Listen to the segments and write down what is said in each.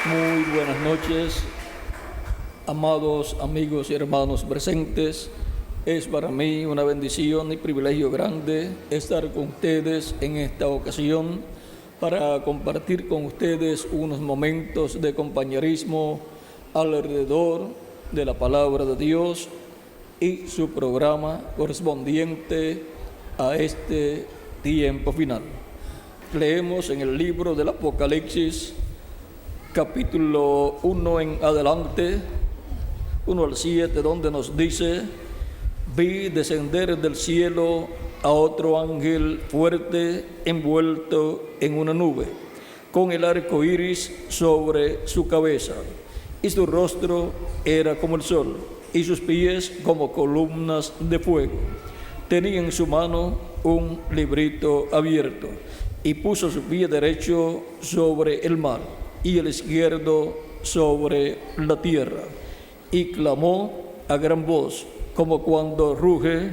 Muy buenas noches, amados amigos y hermanos presentes. Es para mí una bendición y privilegio grande estar con ustedes en esta ocasión para compartir con ustedes unos momentos de compañerismo alrededor de la palabra de Dios y su programa correspondiente a este tiempo final. Leemos en el libro del Apocalipsis, capítulo 1 en adelante, 1 al 7, donde nos dice: vi descender del cielo a otro ángel fuerte envuelto en una nube, con el arco iris sobre su cabeza, y su rostro era como el sol, y sus pies como columnas de fuego. Tenía en su mano un librito abierto, y puso su pie derecho sobre el mar y el izquierdo sobre la tierra, y clamó a gran voz, como ruge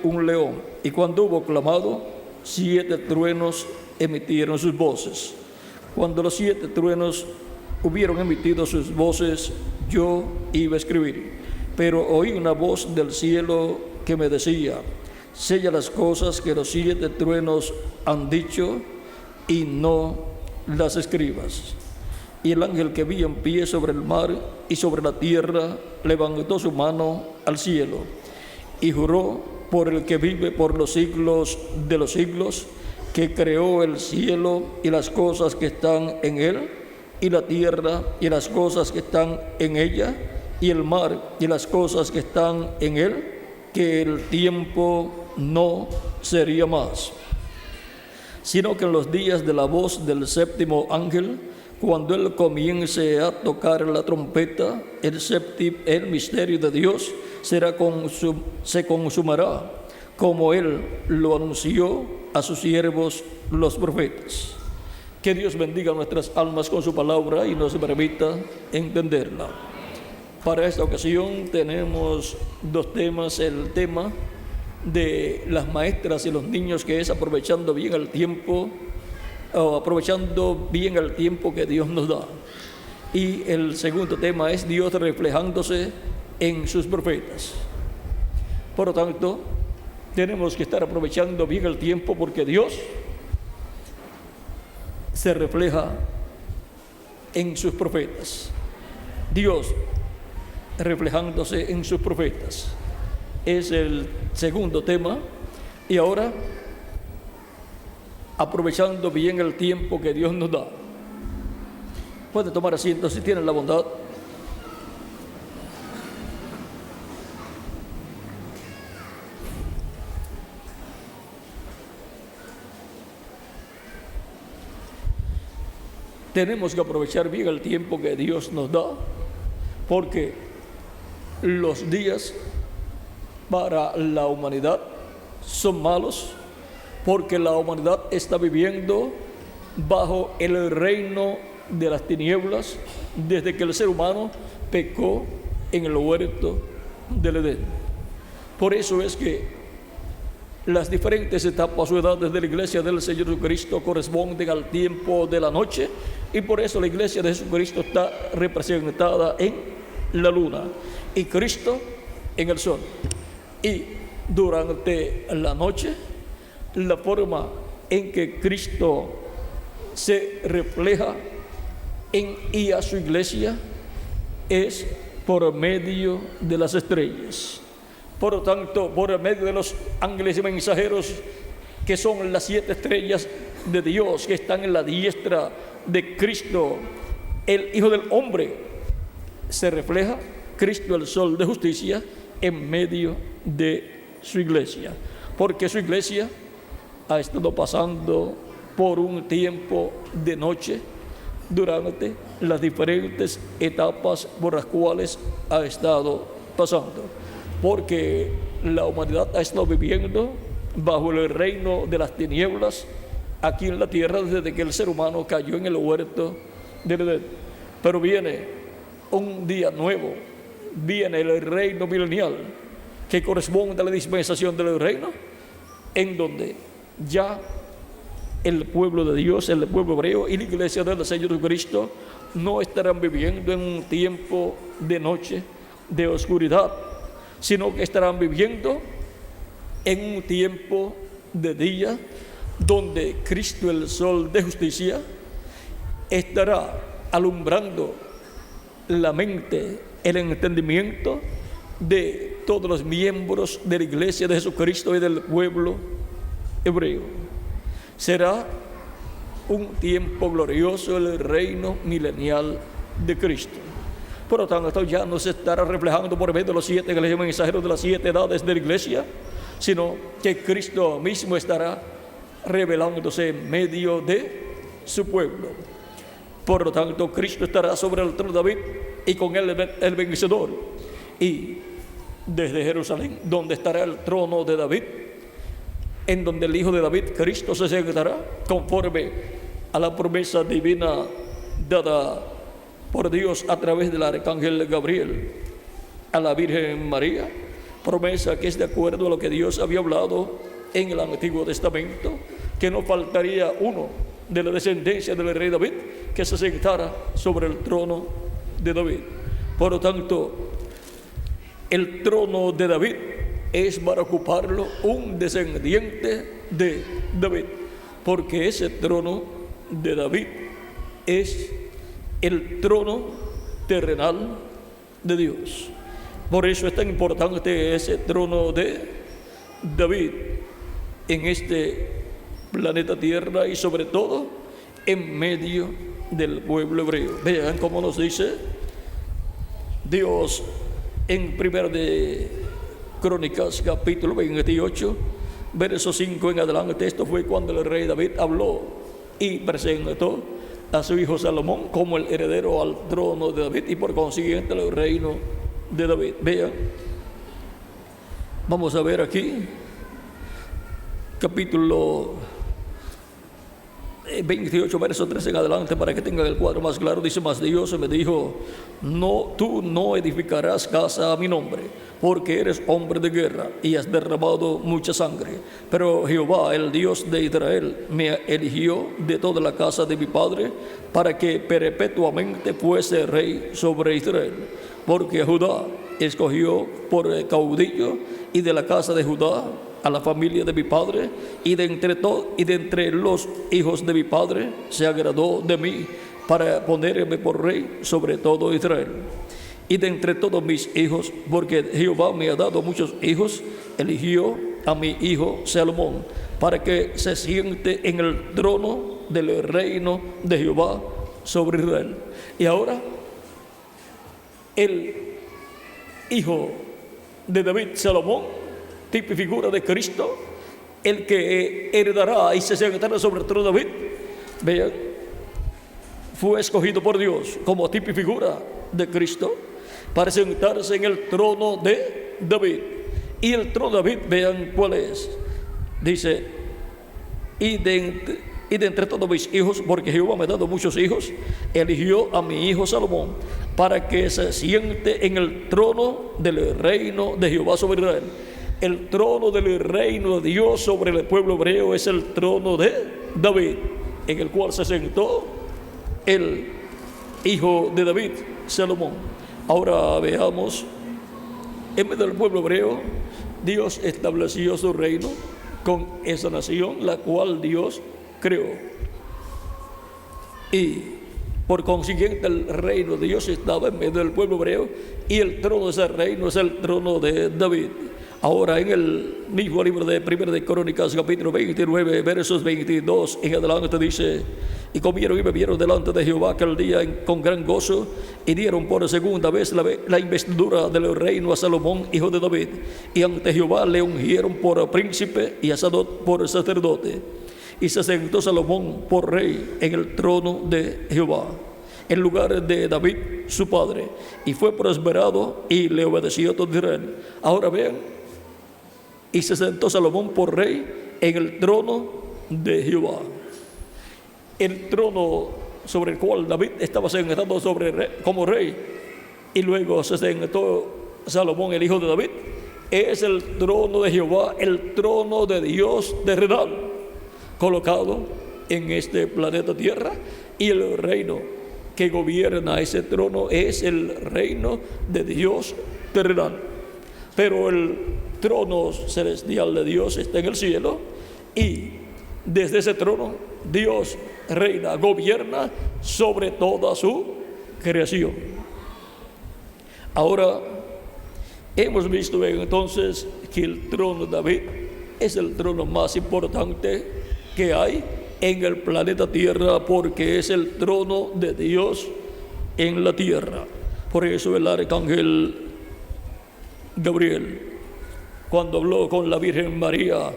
un león. Y cuando hubo clamado, 7 truenos emitieron sus voces. Cuando los 7 truenos hubieron emitido sus voces, yo iba a escribir, pero oí una voz del cielo que me decía: sella las cosas que los 7 truenos han dicho y no las escribas. Y el ángel que vi en pie sobre el mar y sobre la tierra levantó su mano al cielo y juró por el que vive por los siglos de los siglos, que creó el cielo y las cosas que están en él, y la tierra y las cosas que están en ella, y el mar y las cosas que están en él, que el tiempo no sería más, sino que en los días de la voz del 7º ángel, cuando él comience a tocar la trompeta, el misterio de Dios se consumará, como él lo anunció a sus siervos los profetas. Que Dios bendiga nuestras almas con su palabra y nos permita entenderla. Para esta ocasión tenemos 2 temas: el tema de las maestras y los niños, que es aprovechando bien el tiempo que Dios nos da, y el segundo tema es Dios reflejándose en sus profetas. Por lo tanto, tenemos que estar aprovechando bien el tiempo, porque Dios se refleja en sus profetas. Dios reflejándose en sus profetas es el segundo tema. Y ahora, aprovechando bien el tiempo que Dios nos da. Puede tomar asiento si tienen la bondad. Tenemos que aprovechar bien el tiempo que Dios nos da, porque los días para la humanidad son malos, porque la humanidad está viviendo bajo el reino de las tinieblas desde que el ser humano pecó en el huerto del Edén. Por eso es que las diferentes etapas o edades de la iglesia del Señor Jesucristo corresponden al tiempo de la noche, y por eso la iglesia de Jesucristo está representada en la luna y Cristo en el sol. Y durante la noche, la forma en que Cristo se refleja en y a su iglesia es por medio de las estrellas. Por lo tanto, por medio de los ángeles y mensajeros, que son las 7 estrellas de Dios que están en la diestra de Cristo, el Hijo del Hombre, se refleja Cristo, el sol de justicia, en medio de su iglesia, porque su iglesia ha estado pasando por un tiempo de noche durante las diferentes etapas por las cuales ha estado pasando, porque la humanidad ha estado viviendo bajo el reino de las tinieblas aquí en la tierra desde que el ser humano cayó en el huerto del Edén. Pero viene un día nuevo, viene el reino milenial, que corresponde a la dispensación del reino, en donde ya el pueblo de Dios, el pueblo hebreo y la iglesia del Señor Jesucristo no estarán viviendo en un tiempo de noche, de oscuridad, sino que estarán viviendo en un tiempo de día, donde Cristo, el sol de justicia, estará alumbrando la mente, el entendimiento de todos los miembros de la iglesia de Jesucristo y del pueblo hebreo. Será un tiempo glorioso, el reino milenial de Cristo. Por lo tanto, esto ya no se estará reflejando por medio de los 7 mensajeros de las 7 edades de la iglesia, sino que Cristo mismo estará revelándose en medio de su pueblo. Por lo tanto, Cristo estará sobre el trono de David y con él el vencedor. Y desde Jerusalén, donde estará el trono de David, en donde el Hijo de David, Cristo, se sentará conforme a la promesa divina dada por Dios a través del arcángel Gabriel a la Virgen María, promesa que es de acuerdo a lo que Dios había hablado en el Antiguo Testamento, que no faltaría uno de la descendencia del rey David que se sentara sobre el trono de David. Por lo tanto, el trono de David es para ocuparlo un descendiente de David, porque ese trono de David es el trono terrenal de Dios. Por eso es tan importante ese trono de David en este planeta Tierra y sobre todo en medio del pueblo hebreo. Vean cómo nos dice Dios en 1 de Crónicas capítulo 28, verso 5 en adelante. Esto fue cuando el rey David habló y presentó a su hijo Salomón como el heredero al trono de David y por consiguiente el reino de David. Vean, vamos a ver aquí capítulo 28, verso 13 en adelante, para que tengan el cuadro más claro. Dice: mas Dios me dijo: no, tú no edificarás casa a mi nombre, porque eres hombre de guerra y has derramado mucha sangre. Pero Jehová, el Dios de Israel, me eligió de toda la casa de mi padre para que perpetuamente fuese rey sobre Israel. Porque Judá escogió por caudillo, y de la casa de Judá a la familia de mi padre, y de entre los hijos de mi padre se agradó de mí para ponerme por rey sobre todo Israel. Y de entre todos mis hijos, porque Jehová me ha dado muchos hijos, eligió a mi hijo Salomón para que se siente en el trono del reino de Jehová sobre Israel. Y ahora el hijo de David, Salomón, tipo y figura de Cristo, el que heredará y se sentará sobre el trono de David, vean, fue escogido por Dios como tipo y figura de Cristo para sentarse en el trono de David. Y el trono de David, vean cuál es. Dice: y de entre todos mis hijos, porque Jehová me ha dado muchos hijos, eligió a mi hijo Salomón para que se siente en el trono del reino de Jehová sobre Israel. El trono del reino de Dios sobre el pueblo hebreo es el trono de David, en el cual se sentó el hijo de David, Salomón. Ahora veamos, en medio del pueblo hebreo, Dios estableció su reino con esa nación, la cual Dios creó. Y por consiguiente el reino de Dios estaba en medio del pueblo hebreo, y el trono de ese reino es el trono de David. Ahora en el mismo libro de 1 de Crónicas capítulo 29, versos 22 en adelante dice: y comieron y bebieron delante de Jehová aquel día con gran gozo, y dieron por segunda vez la investidura del reino a Salomón, hijo de David, y ante Jehová le ungieron por príncipe y a Sadok por sacerdote. Y se sentó Salomón por rey en el trono de Jehová, en lugar de David su padre, y fue prosperado y le obedeció todo Israel. Ahora vean, y se sentó Salomón por rey en el trono de Jehová. El trono sobre el cual David estaba sentado como rey, y luego se sentó Salomón, el hijo de David, es el trono de Jehová, el trono de Dios terrenal, colocado en este planeta Tierra, y el reino que gobierna ese trono es el reino de Dios terrenal. Pero el trono celestial de Dios está en el cielo, y desde ese trono Dios reina, gobierna sobre toda su creación. Ahora, hemos visto entonces que el trono de David es el trono más importante que hay en el planeta Tierra, porque es el trono de Dios en la tierra. Por eso el arcángel Gabriel, cuando habló con la Virgen María,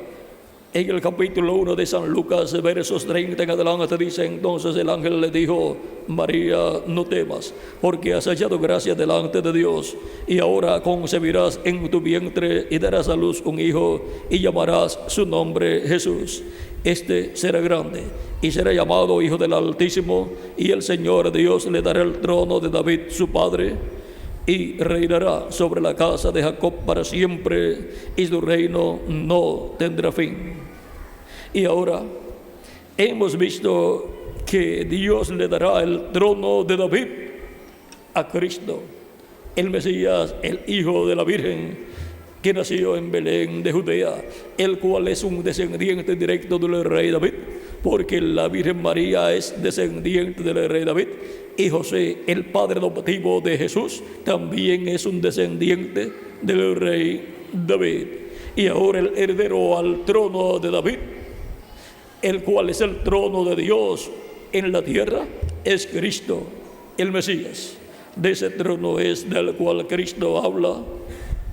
en el capítulo 1 de San Lucas, versos 30 en adelante, dice: entonces el ángel le dijo: María, no temas, porque has hallado gracia delante de Dios, y ahora concebirás en tu vientre y darás a luz un hijo, y llamarás su nombre Jesús. Este será grande y será llamado Hijo del Altísimo, y el Señor Dios le dará el trono de David su padre, y reinará sobre la casa de Jacob para siempre, y su reino no tendrá fin. Y ahora hemos visto que Dios le dará el trono de David a Cristo, el Mesías, el Hijo de la Virgen, que nació en Belén de Judea, el cual es un descendiente directo del rey David, porque la Virgen María es descendiente del rey David, y José, el padre adoptivo de Jesús, también es un descendiente del rey David. Y ahora el heredero al trono de David, el cual es el trono de Dios en la tierra, es Cristo, el Mesías. De ese trono es del cual Cristo habla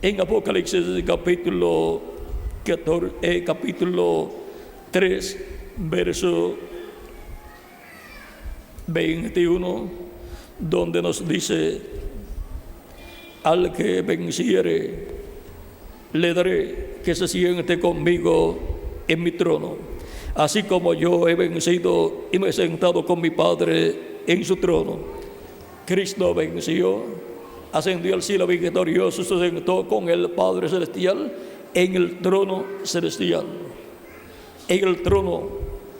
en Apocalipsis capítulo 3, verso 21, donde nos dice: al que venciere le daré que se siente conmigo en mi trono, así como yo he vencido y me he sentado con mi Padre en su trono. Cristo venció, ascendió al cielo victorioso, se sentó con el Padre celestial en el trono celestial, en el trono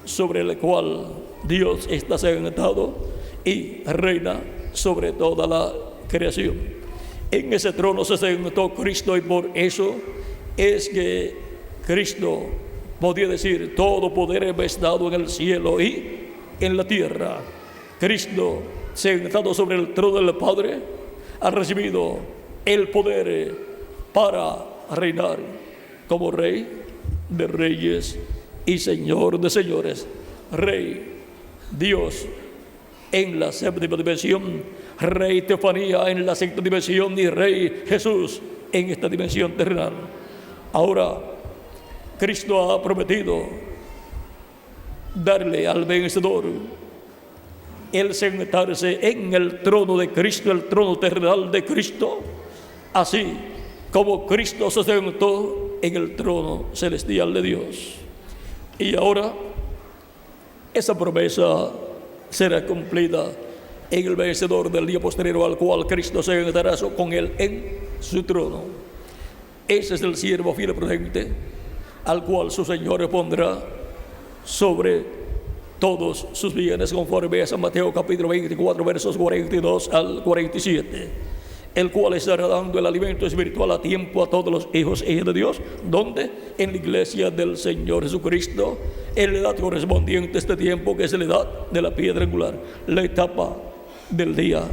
sobre el cual Dios está sentado y reina sobre toda la creación. En ese trono se sentó Cristo, y por eso es que Cristo podía decir: todo poder me es dado en el cielo y en la tierra. Cristo, sentado sobre el trono del Padre, ha recibido el poder para reinar como Rey de reyes y Señor de señores. Rey Dios en la séptima dimensión, Rey Teofanía en la sexta dimensión, y Rey Jesús en esta dimensión terrenal. Ahora Cristo ha prometido darle al vencedor el sentarse en el trono de Cristo, el trono terrenal de Cristo, así como Cristo se sentó en el trono celestial de Dios. Y ahora esa promesa será cumplida en el vencedor del día posterior, al cual Cristo se sentará con él en su trono. Ese es el siervo fiel y prudente, al cual su Señor pondrá sobre todos sus bienes, conforme a San Mateo capítulo 24, versos 42 al 47, el cual estará dando el alimento espiritual a tiempo a todos los hijos e hijas de Dios, donde en la iglesia del Señor Jesucristo, en la edad correspondiente a este tiempo, que es la edad de la piedra angular, la etapa del día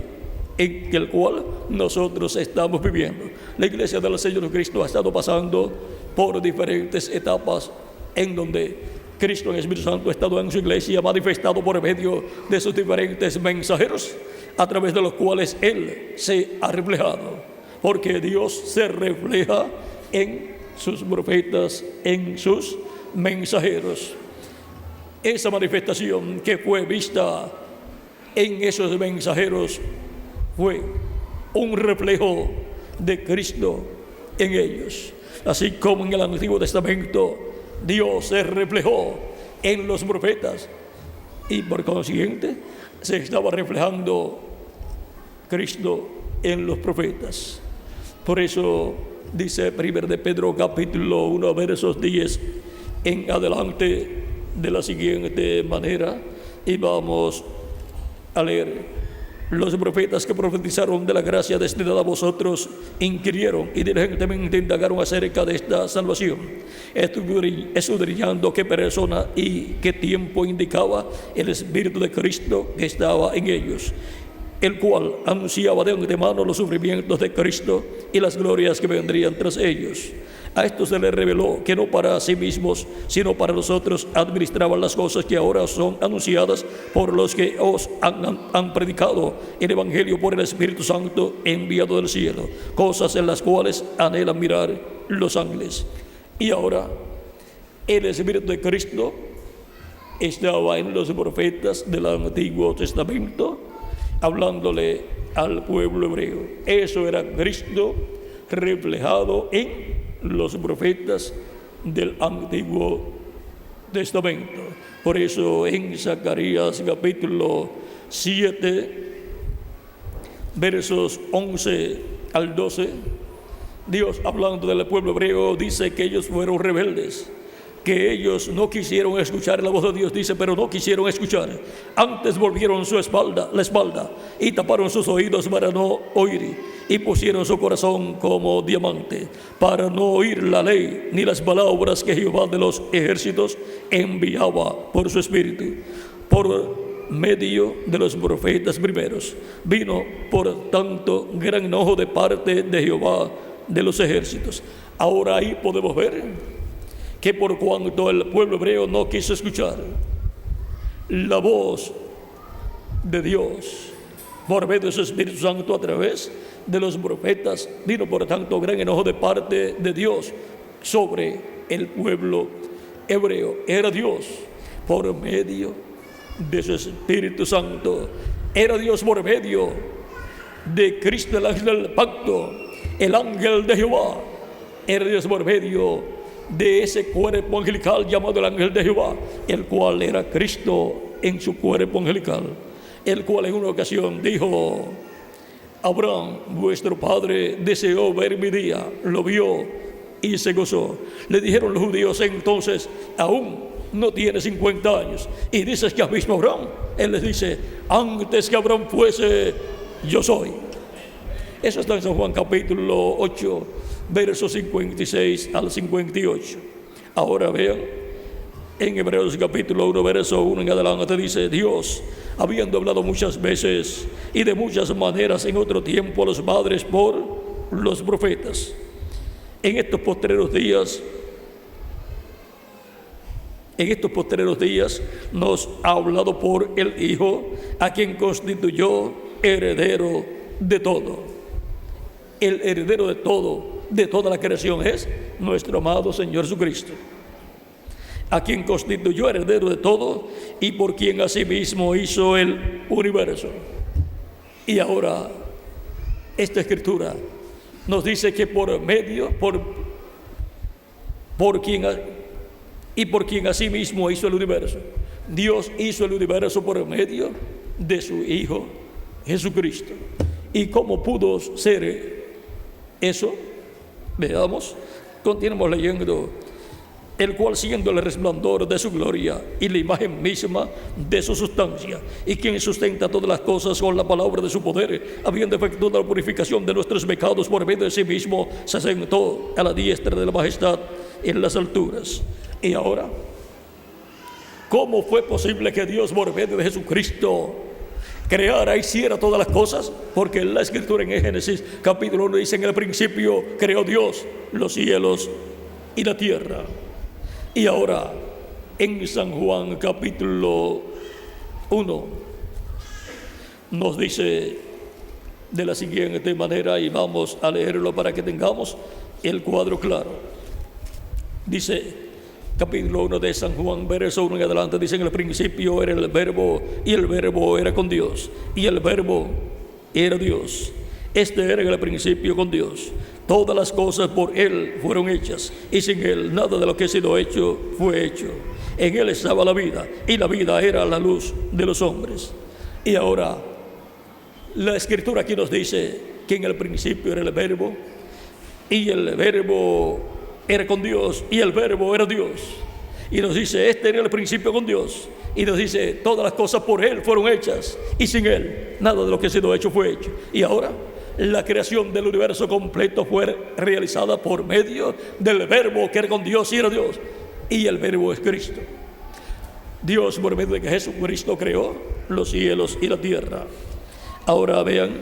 en el cual nosotros estamos viviendo. La iglesia del Señor Jesucristo ha estado pasando por diferentes etapas, en donde Cristo en el Espíritu Santo ha estado en su iglesia manifestado por medio de sus diferentes mensajeros, a través de los cuales Él se ha reflejado, porque Dios se refleja en sus profetas, en sus mensajeros. Esa manifestación que fue vista en esos mensajeros fue un reflejo de Cristo en ellos, así como en el Antiguo Testamento Dios se reflejó en los profetas, y por consiguiente se estaba reflejando Cristo en los profetas. Por eso dice 1 de Pedro capítulo 1, versos 10 en adelante, de la siguiente manera, y vamos a leer. Los profetas que profetizaron de la gracia destinada a vosotros inquirieron y diligentemente indagaron acerca de esta salvación, escudriñando qué persona y qué tiempo indicaba el Espíritu de Cristo que estaba en ellos, el cual anunciaba de antemano los sufrimientos de Cristo y las glorias que vendrían tras ellos. A esto se les reveló que no para sí mismos, sino para nosotros administraban las cosas que ahora son anunciadas por los que os han predicado el Evangelio por el Espíritu Santo enviado del cielo, cosas en las cuales anhelan mirar los ángeles. Y ahora el Espíritu de Cristo estaba en los profetas del Antiguo Testamento, hablándole al pueblo hebreo. Eso era Cristo reflejado en los profetas del Antiguo Testamento. Por eso en Zacarías capítulo 7, versos 11 al 12, Dios, hablando del pueblo hebreo, dice que ellos fueron rebeldes, que ellos no quisieron escuchar la voz de Dios, dice, pero no quisieron escuchar. Antes volvieron la espalda y taparon sus oídos para no oír, y pusieron su corazón como diamante para no oír la ley ni las palabras que Jehová de los ejércitos enviaba por su espíritu, por medio de los profetas primeros. Vino por tanto gran enojo de parte de Jehová de los ejércitos. Ahora ahí podemos ver que por cuanto el pueblo hebreo no quiso escuchar la voz de Dios por medio de su Espíritu Santo a través de los profetas, vino por tanto gran enojo de parte de Dios sobre el pueblo hebreo. Era Dios por medio de su Espíritu Santo, era Dios por medio de Cristo, el ángel del pacto, el ángel de Jehová, era Dios por medio de ese cuerpo angelical llamado el ángel de Jehová, el cual era Cristo en su cuerpo angelical, el cual en una ocasión dijo: Abraham, vuestro padre, deseó ver mi día, lo vio y se gozó. Le dijeron los judíos entonces: aún no tiene 50 años y dices que has visto a Abraham. Él les dice: antes que Abraham fuese, yo soy. Eso está en San Juan capítulo 8, versos 56 al 58. Ahora vean, en Hebreos capítulo 1, verso 1 en adelante dice: Dios, habiendo hablado muchas veces y de muchas maneras en otro tiempo a los padres por los profetas, en estos postreros días nos ha hablado por el Hijo, a quien constituyó heredero de todo. El heredero de todo, de toda la creación, es nuestro amado Señor Jesucristo, a quien constituyó heredero de todo y por quien asimismo hizo el universo. Y ahora esta escritura nos dice que por quien asimismo hizo el universo. Dios hizo el universo por medio de su Hijo Jesucristo. ¿Y cómo pudo ser eso? Veamos, continuamos leyendo: el cual, siendo el resplandor de su gloria y la imagen misma de su sustancia, y quien sustenta todas las cosas con la palabra de su poder, habiendo efectuado la purificación de nuestros pecados por medio de sí mismo, se sentó a la diestra de la majestad en las alturas. Y ahora, ¿cómo fue posible que Dios por medio de Jesucristo creara, hiciera todas las cosas? Porque la escritura en Génesis capítulo 1 dice: en el principio creó Dios los cielos y la tierra. Y ahora en San Juan capítulo 1 nos dice de la siguiente manera, y vamos a leerlo para que tengamos el cuadro claro. Dice capítulo 1 de San Juan, verso 1 en adelante, dice: en el principio era el verbo, y el verbo era con Dios, y el verbo era Dios. Este era en el principio con Dios. Todas las cosas por Él fueron hechas, y sin Él nada de lo que ha sido hecho fue hecho. En Él estaba la vida, y la vida era la luz de los hombres. Y ahora la escritura aquí nos dice que en el principio era el verbo, y el verbo era con Dios, y el verbo era Dios. Y nos dice, este era el principio con Dios. Y nos dice, todas las cosas por Él fueron hechas, y sin Él nada de lo que ha sido hecho fue hecho. Y ahora la creación del universo completo fue realizada por medio del Verbo que era con Dios y era Dios. Y el Verbo es Cristo. Dios, por medio de que Jesucristo creó los cielos y la tierra. Ahora vean,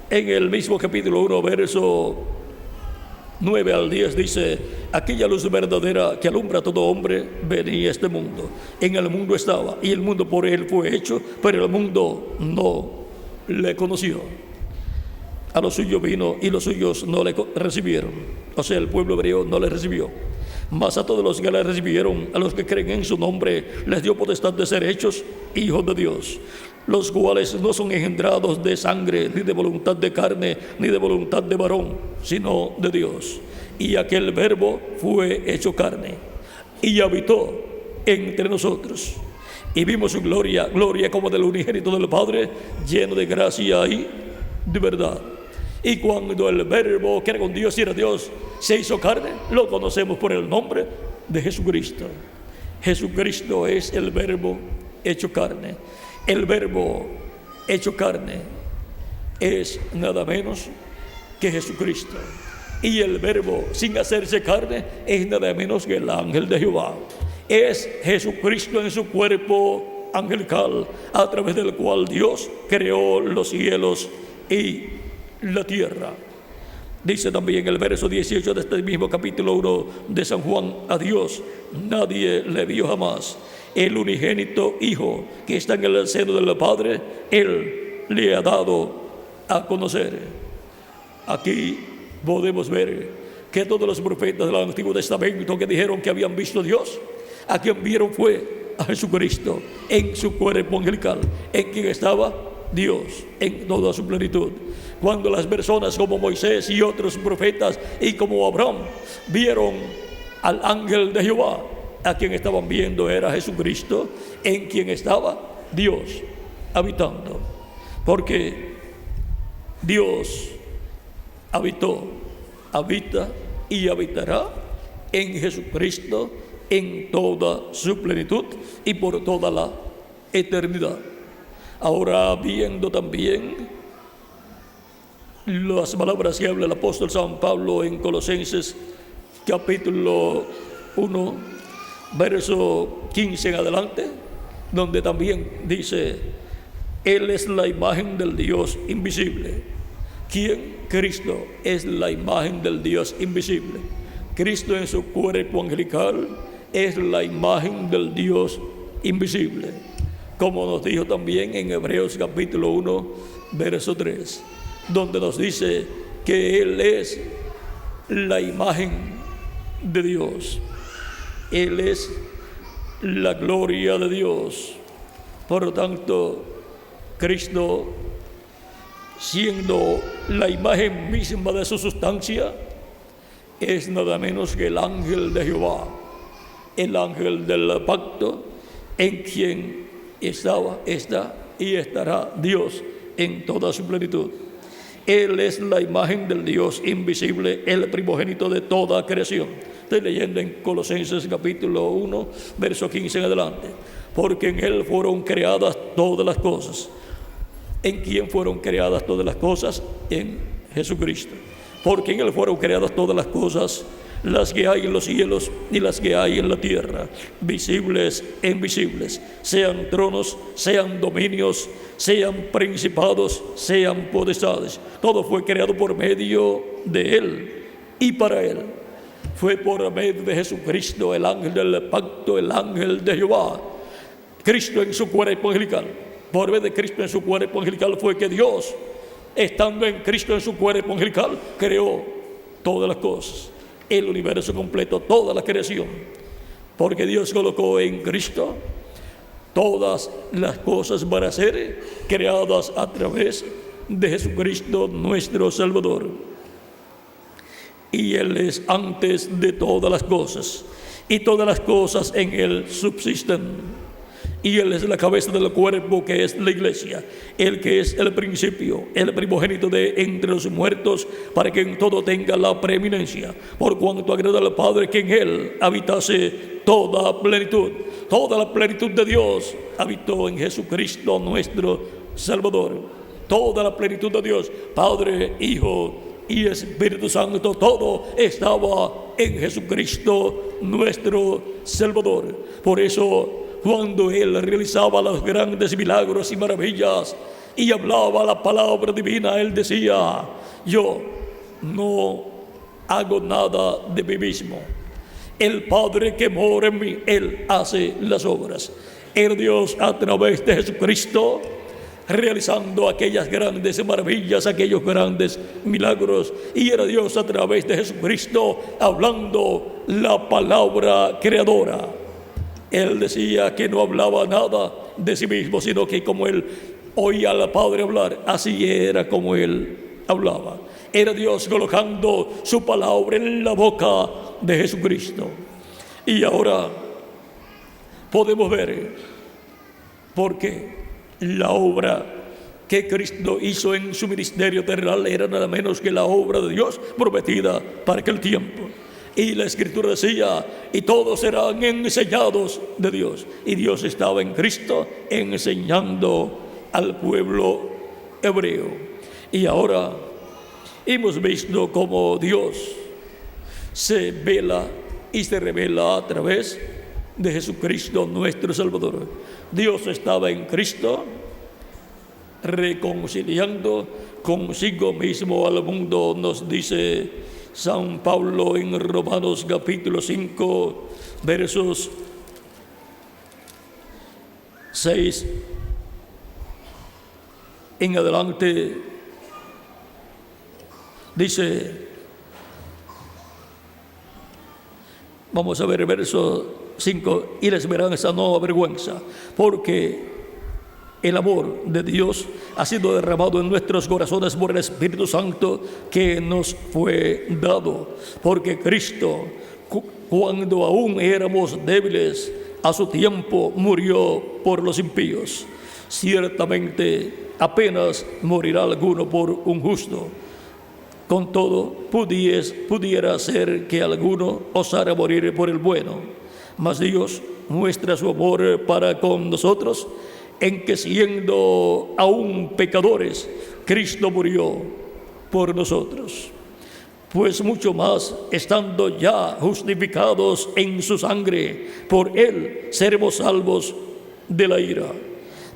en el mismo capítulo 1, verso 9 al 10 dice, aquella luz verdadera que alumbra a todo hombre venía a este mundo. En el mundo estaba, y el mundo por él fue hecho, pero el mundo no le conoció. A los suyos vino y los suyos no le recibieron. O sea, el pueblo hebreo no le recibió. Mas a todos los que le recibieron, a los que creen en su nombre, les dio potestad de ser hechos hijos de Dios, los cuales no son engendrados de sangre, ni de voluntad de carne, ni de voluntad de varón, sino de Dios. Y aquel Verbo fue hecho carne, y habitó entre nosotros. Y vimos su gloria, gloria como del unigénito del Padre, lleno de gracia y de verdad. Y cuando el Verbo, que era con Dios y era Dios, se hizo carne, lo conocemos por el nombre de Jesucristo. Jesucristo es el Verbo hecho carne. El Verbo hecho carne es nada menos que Jesucristo. Y el Verbo sin hacerse carne es nada menos que el ángel de Jehová. Es Jesucristo en su cuerpo angelical, a través del cual Dios creó los cielos y la tierra. Dice también el verso 18 de este mismo capítulo 1 de San Juan, a Dios nadie le vio jamás. El unigénito Hijo que está en el seno del Padre, Él le ha dado a conocer. Aquí podemos ver que todos los profetas del Antiguo Testamento que dijeron que habían visto a Dios, a quien vieron fue a Jesucristo en su cuerpo angelical, en quien estaba Dios en toda su plenitud. Cuando las personas como Moisés y otros profetas y como Abraham vieron al ángel de Jehová, a quien estaban viendo era Jesucristo, en quien estaba Dios habitando. Porque Dios habitó, habita y habitará en Jesucristo en toda su plenitud y por toda la eternidad. Ahora, viendo también las palabras que habla el apóstol San Pablo en Colosenses capítulo 1, verso 15 en adelante, donde también dice, Él es la imagen del Dios invisible. ¿Quién? Cristo es la imagen del Dios invisible. Cristo en su cuerpo angelical es la imagen del Dios invisible, como nos dijo también en Hebreos capítulo 1, verso 3, donde nos dice que Él es la imagen de Dios. Él es la gloria de Dios. Por lo tanto, Cristo, siendo la imagen misma de su sustancia, es nada menos que el ángel de Jehová, el ángel del pacto, en quien estaba, está y estará Dios en toda su plenitud. Él es la imagen del Dios invisible, el primogénito de toda creación. Estoy leyendo en Colosenses capítulo 1, verso 15 en adelante. Porque en Él fueron creadas todas las cosas. ¿En quién fueron creadas todas las cosas? En Jesucristo. Porque en Él fueron creadas todas las cosas, las que hay en los cielos y las que hay en la tierra, visibles e invisibles, sean tronos, sean dominios, sean principados, sean potestades. Todo fue creado por medio de Él y para Él. Fue por medio de Jesucristo, el ángel del pacto, el ángel de Jehová, Cristo en su cuerpo angelical. Por medio de Cristo en su cuerpo angelical fue que Dios, estando en Cristo en su cuerpo angelical, creó todas las cosas, el universo completo, toda la creación. Porque Dios colocó en Cristo todas las cosas para ser creadas a través de Jesucristo nuestro Salvador. Y Él es antes de todas las cosas, y todas las cosas en Él subsisten. Y Él es la cabeza del cuerpo, que es la iglesia, el que es el principio, el primogénito de entre los muertos, para que en todo tenga la preeminencia, por cuanto agrada al Padre que en Él habitase toda la plenitud de Dios habitó en Jesucristo nuestro Salvador. Toda la plenitud de Dios, Padre, Hijo y Espíritu Santo, todo estaba en Jesucristo nuestro Salvador. Por eso, cuando Él realizaba los grandes milagros y maravillas y hablaba la palabra divina, Él decía: yo no hago nada de mí mismo. El Padre que mora en mí, Él hace las obras. Era Dios a través de Jesucristo realizando aquellas grandes maravillas, aquellos grandes milagros. Y era Dios a través de Jesucristo hablando la palabra creadora. Él decía que no hablaba nada de sí mismo, sino que como Él oía al Padre hablar, así era como Él hablaba. Era Dios colocando su palabra en la boca de Jesucristo. Y ahora podemos ver por qué la obra que Cristo hizo en su ministerio terrenal era nada menos que la obra de Dios prometida para aquel tiempo. Y la Escritura decía: y todos serán enseñados de Dios. Y Dios estaba en Cristo enseñando al pueblo hebreo. Y ahora hemos visto cómo Dios se vela y se revela a través de Jesucristo nuestro Salvador. Dios estaba en Cristo reconciliando consigo mismo al mundo, nos dice San Pablo en Romanos capítulo 5, versos 6 en adelante. Dice, vamos a ver el verso 5: y la esperanza no avergüenza, porque el amor de Dios ha sido derramado en nuestros corazones por el Espíritu Santo que nos fue dado. Porque Cristo, cuando aún éramos débiles, a su tiempo murió por los impíos. Ciertamente apenas morirá alguno por un justo. Con todo, pudiera ser que alguno osara morir por el bueno. Mas Dios muestra su amor para con nosotros en que, siendo aún pecadores, Cristo murió por nosotros. Pues mucho más, estando ya justificados en su sangre, por Él seremos salvos de la ira.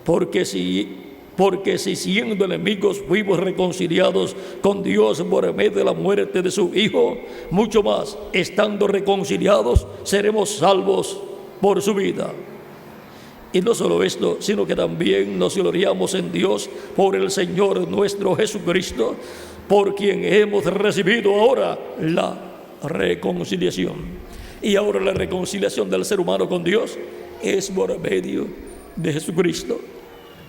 Porque si siendo enemigos fuimos reconciliados con Dios por medio de la muerte de su Hijo, mucho más, estando reconciliados, seremos salvos por su vida. Y no solo esto, sino que también nos gloriamos en Dios por el Señor nuestro Jesucristo, por quien hemos recibido ahora la reconciliación. Y ahora la reconciliación del ser humano con Dios es por medio de Jesucristo.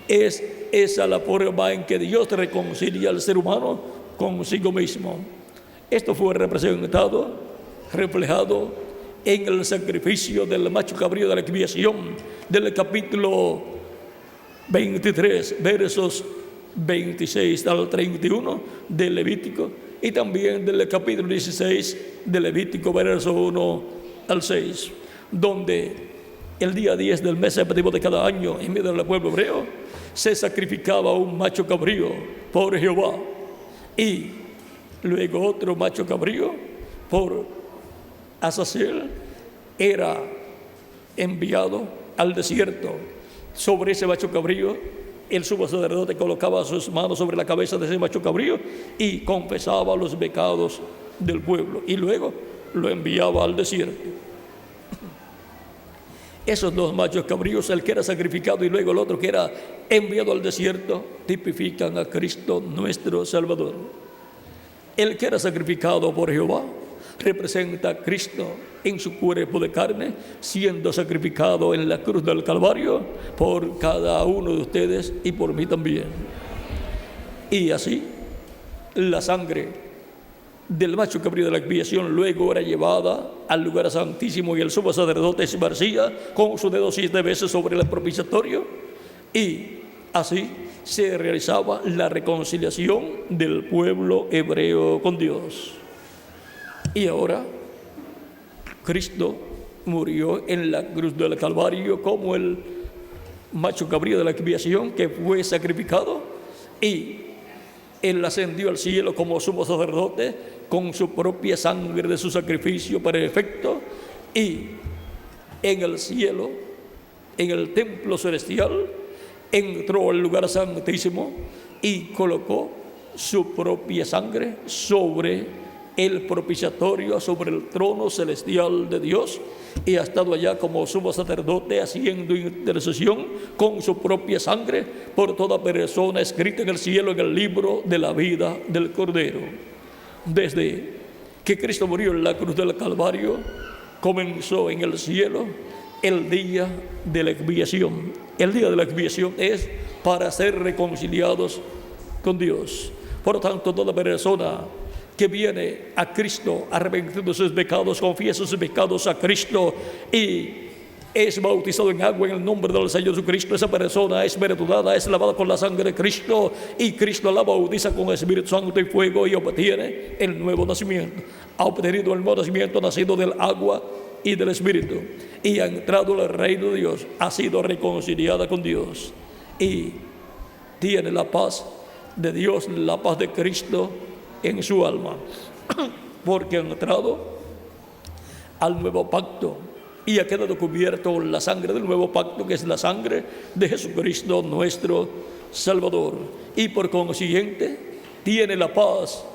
Es esa la forma en que Dios reconcilia al ser humano consigo mismo. Esto fue representado, reflejado en el sacrificio del macho cabrío de la expiación del capítulo 23, versos 26 al 31 del Levítico, y también del capítulo 16 del Levítico, verso 1 al 6, donde el día 10 del mes séptimo de cada año, en medio del pueblo hebreo, se sacrificaba un macho cabrío por Jehová, y luego otro macho cabrío por Azazel era enviado al desierto. Sobre ese macho cabrío, el sumo sacerdote colocaba sus manos sobre la cabeza de ese macho cabrío y confesaba los pecados del pueblo, y luego lo enviaba al desierto. Esos dos machos cabríos, el que era sacrificado y luego el otro que era enviado al desierto, tipifican a Cristo nuestro Salvador. El que era sacrificado por Jehová representa a Cristo en su cuerpo de carne, siendo sacrificado en la cruz del Calvario por cada uno de ustedes y por mí también. Y así, la sangre del macho cabrío de la expiación luego era llevada al lugar santísimo, y el sumo sacerdote esparcía con su dedo 7 veces sobre el propiciatorio, y así se realizaba la reconciliación del pueblo hebreo con Dios. Y ahora Cristo murió en la cruz del Calvario como el macho cabrío de la expiación que fue sacrificado, y Él ascendió al cielo como sumo sacerdote con su propia sangre de su sacrificio perfecto, y en el cielo, en el templo celestial, entró al lugar santísimo y colocó su propia sangre sobre el propiciatorio, sobre el trono celestial de Dios, y ha estado allá como sumo sacerdote haciendo intercesión con su propia sangre por toda persona escrita en el cielo en el libro de la vida del Cordero. Desde que Cristo murió en la cruz del Calvario, comenzó en el cielo el día de la expiación. El día de la expiación es para ser reconciliados con Dios. Por lo tanto, toda persona que viene a Cristo arrepentido de sus pecados, confiesa sus pecados a Cristo y es bautizado en agua en el nombre del Señor Jesucristo, esa persona es perdonada, es lavada con la sangre de Cristo, y Cristo la bautiza con el Espíritu Santo y fuego, y obtiene el nuevo nacimiento. Ha obtenido el nuevo nacimiento, nacido del agua y del Espíritu, y ha entrado al reino de Dios, ha sido reconciliada con Dios y tiene la paz de Dios, la paz de Cristo en su alma, porque ha entrado al nuevo pacto y ha quedado cubierto con la sangre del nuevo pacto, que es la sangre de Jesucristo nuestro Salvador, y por consiguiente tiene la paz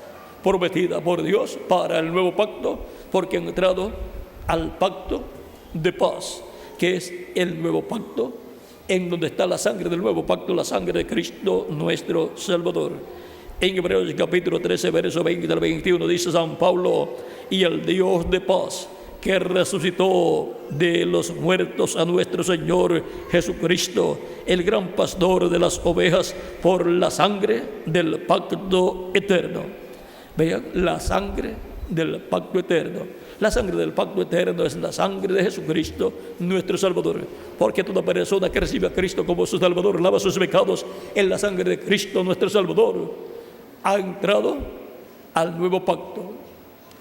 prometida por Dios para el nuevo pacto, porque ha entrado al pacto de paz, que es el nuevo pacto, en donde está la sangre del nuevo pacto, la sangre de Cristo nuestro Salvador. En Hebreos capítulo 13, verso 20 al 21 dice San Pablo: y el Dios de paz, que resucitó de los muertos a nuestro Señor Jesucristo, el gran pastor de las ovejas, por la sangre del pacto eterno. Vean, la sangre del pacto eterno. La sangre del pacto eterno es la sangre de Jesucristo nuestro Salvador, porque toda persona que recibe a Cristo como su Salvador, lava sus pecados en la sangre de Cristo nuestro Salvador, ha entrado al nuevo pacto,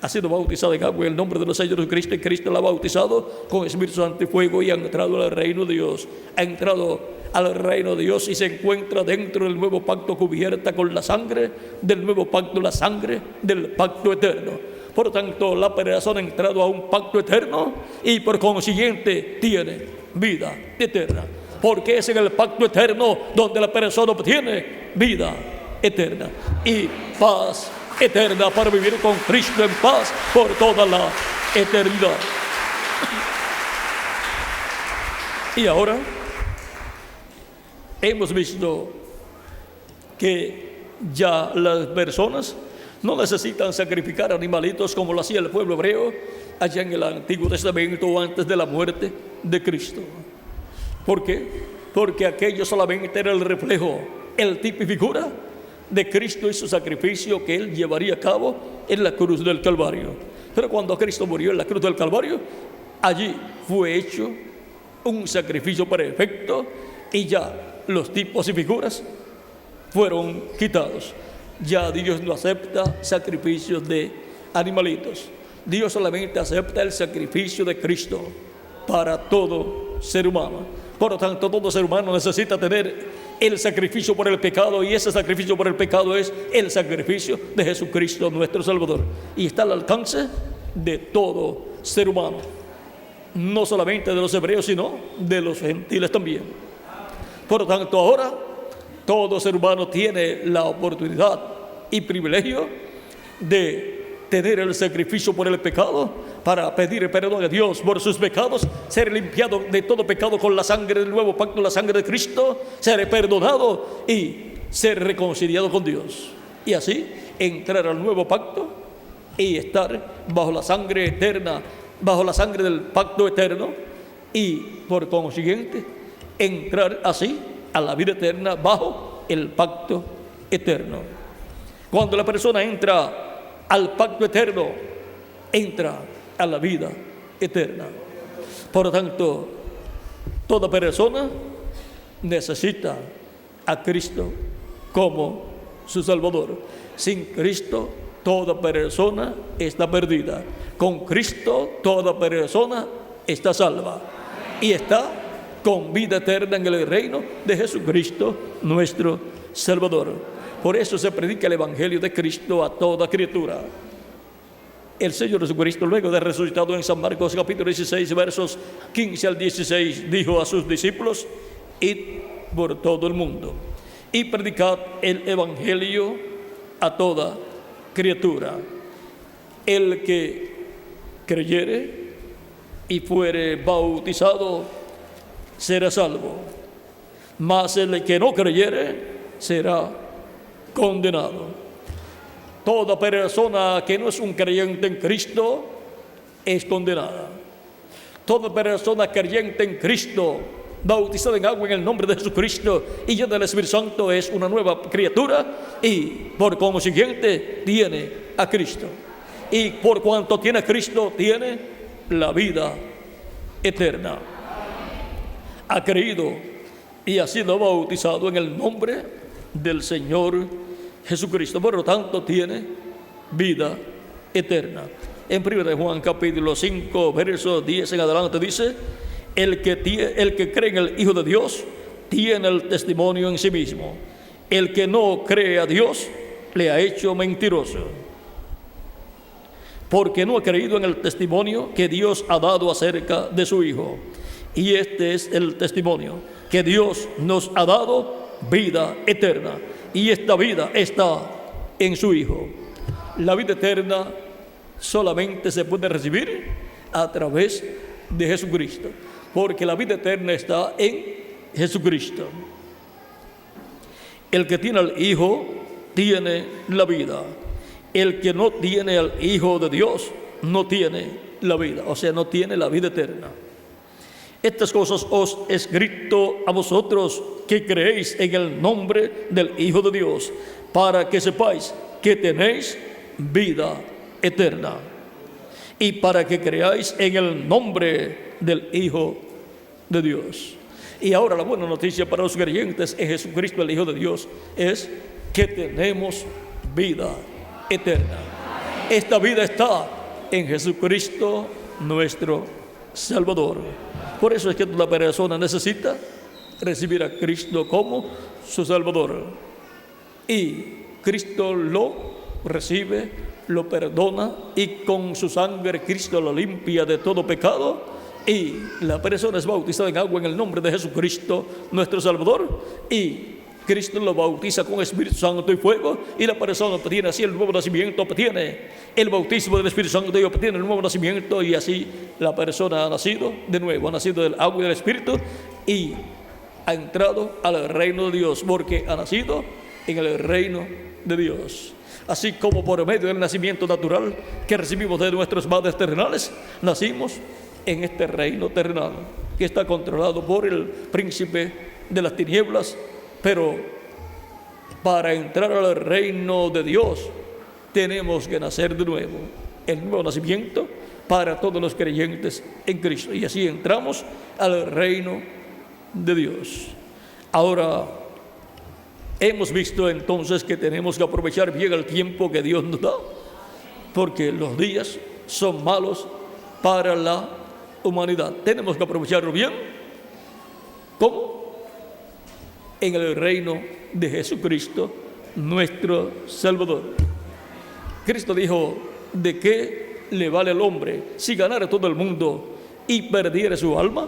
ha sido bautizado en agua en el nombre del Señor Jesucristo, y Cristo la ha bautizado con Espíritu Santo y fuego, y ha entrado al reino de Dios. Ha entrado al reino de Dios y se encuentra dentro del nuevo pacto, cubierta con la sangre del nuevo pacto, la sangre del pacto eterno. Por tanto, la persona ha entrado a un pacto eterno y por consiguiente tiene vida eterna, porque es en el pacto eterno donde la persona obtiene vida eterna y paz eterna para vivir con Cristo en paz por toda la eternidad. Y ahora hemos visto que ya las personas no necesitan sacrificar animalitos como lo hacía el pueblo hebreo allá en el Antiguo Testamento o antes de la muerte de Cristo. ¿Por qué? Porque aquello solamente era el reflejo, el tipo y figura de Cristo y su sacrificio que Él llevaría a cabo en la cruz del Calvario. Pero cuando Cristo murió en la cruz del Calvario, allí fue hecho un sacrificio perfecto y ya los tipos y figuras fueron quitados. Ya Dios no acepta sacrificios de animalitos. Dios solamente acepta el sacrificio de Cristo para todo ser humano. Por lo tanto, todo ser humano necesita tener el sacrificio por el pecado, y ese sacrificio por el pecado es el sacrificio de Jesucristo nuestro Salvador, y está al alcance de todo ser humano, no solamente de los hebreos, sino de los gentiles también. Por lo tanto, ahora todo ser humano tiene la oportunidad y privilegio de tener el sacrificio por el pecado, para pedir perdón a Dios por sus pecados, ser limpiado de todo pecado con la sangre del nuevo pacto, la sangre de Cristo, ser perdonado y ser reconciliado con Dios, y así entrar al nuevo pacto y estar bajo la sangre eterna, bajo la sangre del pacto eterno, y por consiguiente entrar así a la vida eterna bajo el pacto eterno. Cuando la persona entra al pacto eterno, entra a la vida eterna. Por lo tanto, toda persona necesita a Cristo como su Salvador. Sin Cristo, toda persona está perdida. Con Cristo, toda persona está salva y está con vida eterna en el reino de Jesucristo, nuestro Salvador. Por eso se predica el Evangelio de Cristo a toda criatura. El Señor Jesucristo, luego de resucitado en San Marcos capítulo 16, versos 15 al 16, dijo a sus discípulos: id por todo el mundo y predicad el Evangelio a toda criatura. El que creyere y fuere bautizado será salvo, mas el que no creyere será condenado. Toda persona que no es un creyente en Cristo es condenada. Toda persona creyente en Cristo, bautizada en agua en el nombre de Jesucristo y llena del Espíritu Santo, es una nueva criatura y por consiguiente tiene a Cristo. Y por cuanto tiene a Cristo, tiene la vida eterna. Ha creído y ha sido bautizado en el nombre del Señor Jesucristo, por lo tanto tiene vida eterna. En 1 Juan capítulo 5, versos 10 en adelante dice: el que cree en el Hijo de Dios tiene el testimonio en sí mismo. El que no cree a Dios le ha hecho mentiroso, porque no ha creído en el testimonio que Dios ha dado acerca de su Hijo. Y este es el testimonio, que Dios nos ha dado vida eterna, y esta vida está en su Hijo. La vida eterna solamente se puede recibir a través de Jesucristo, porque la vida eterna está en Jesucristo. El que tiene al Hijo tiene la vida. El que no tiene al Hijo de Dios no tiene la vida, o sea, no tiene la vida eterna. Estas cosas os he escrito a vosotros que creéis en el nombre del Hijo de Dios, para que sepáis que tenéis vida eterna, y para que creáis en el nombre del Hijo de Dios. Y ahora la buena noticia para los creyentes en Jesucristo, el Hijo de Dios, es que tenemos vida eterna. Esta vida está en Jesucristo, nuestro Salvador. Por eso es que toda persona necesita recibir a Cristo como su Salvador. Y Cristo lo recibe, lo perdona, y con su sangre Cristo lo limpia de todo pecado. Y la persona es bautizada en agua en el nombre de Jesucristo, nuestro Salvador. Y Cristo lo bautiza con Espíritu Santo y fuego, y la persona obtiene así el nuevo nacimiento, obtiene el bautismo del Espíritu Santo y obtiene el nuevo nacimiento, y así la persona ha nacido de nuevo, ha nacido del agua y del Espíritu y ha entrado al reino de Dios, porque ha nacido en el reino de Dios. Así como por medio del nacimiento natural que recibimos de nuestros padres terrenales, nacimos en este reino terrenal que está controlado por el príncipe de las tinieblas. Pero para entrar al reino de Dios tenemos que nacer de nuevo, el nuevo nacimiento para todos los creyentes en Cristo, y así entramos al reino de Dios. Ahora, hemos visto entonces que tenemos que aprovechar bien el tiempo que Dios nos da, porque los días son malos para la humanidad. Tenemos que aprovecharlo bien. ¿Cómo? En el reino de Jesucristo, nuestro Salvador. Cristo dijo: ¿de qué le vale al hombre si ganara todo el mundo y perdiera su alma?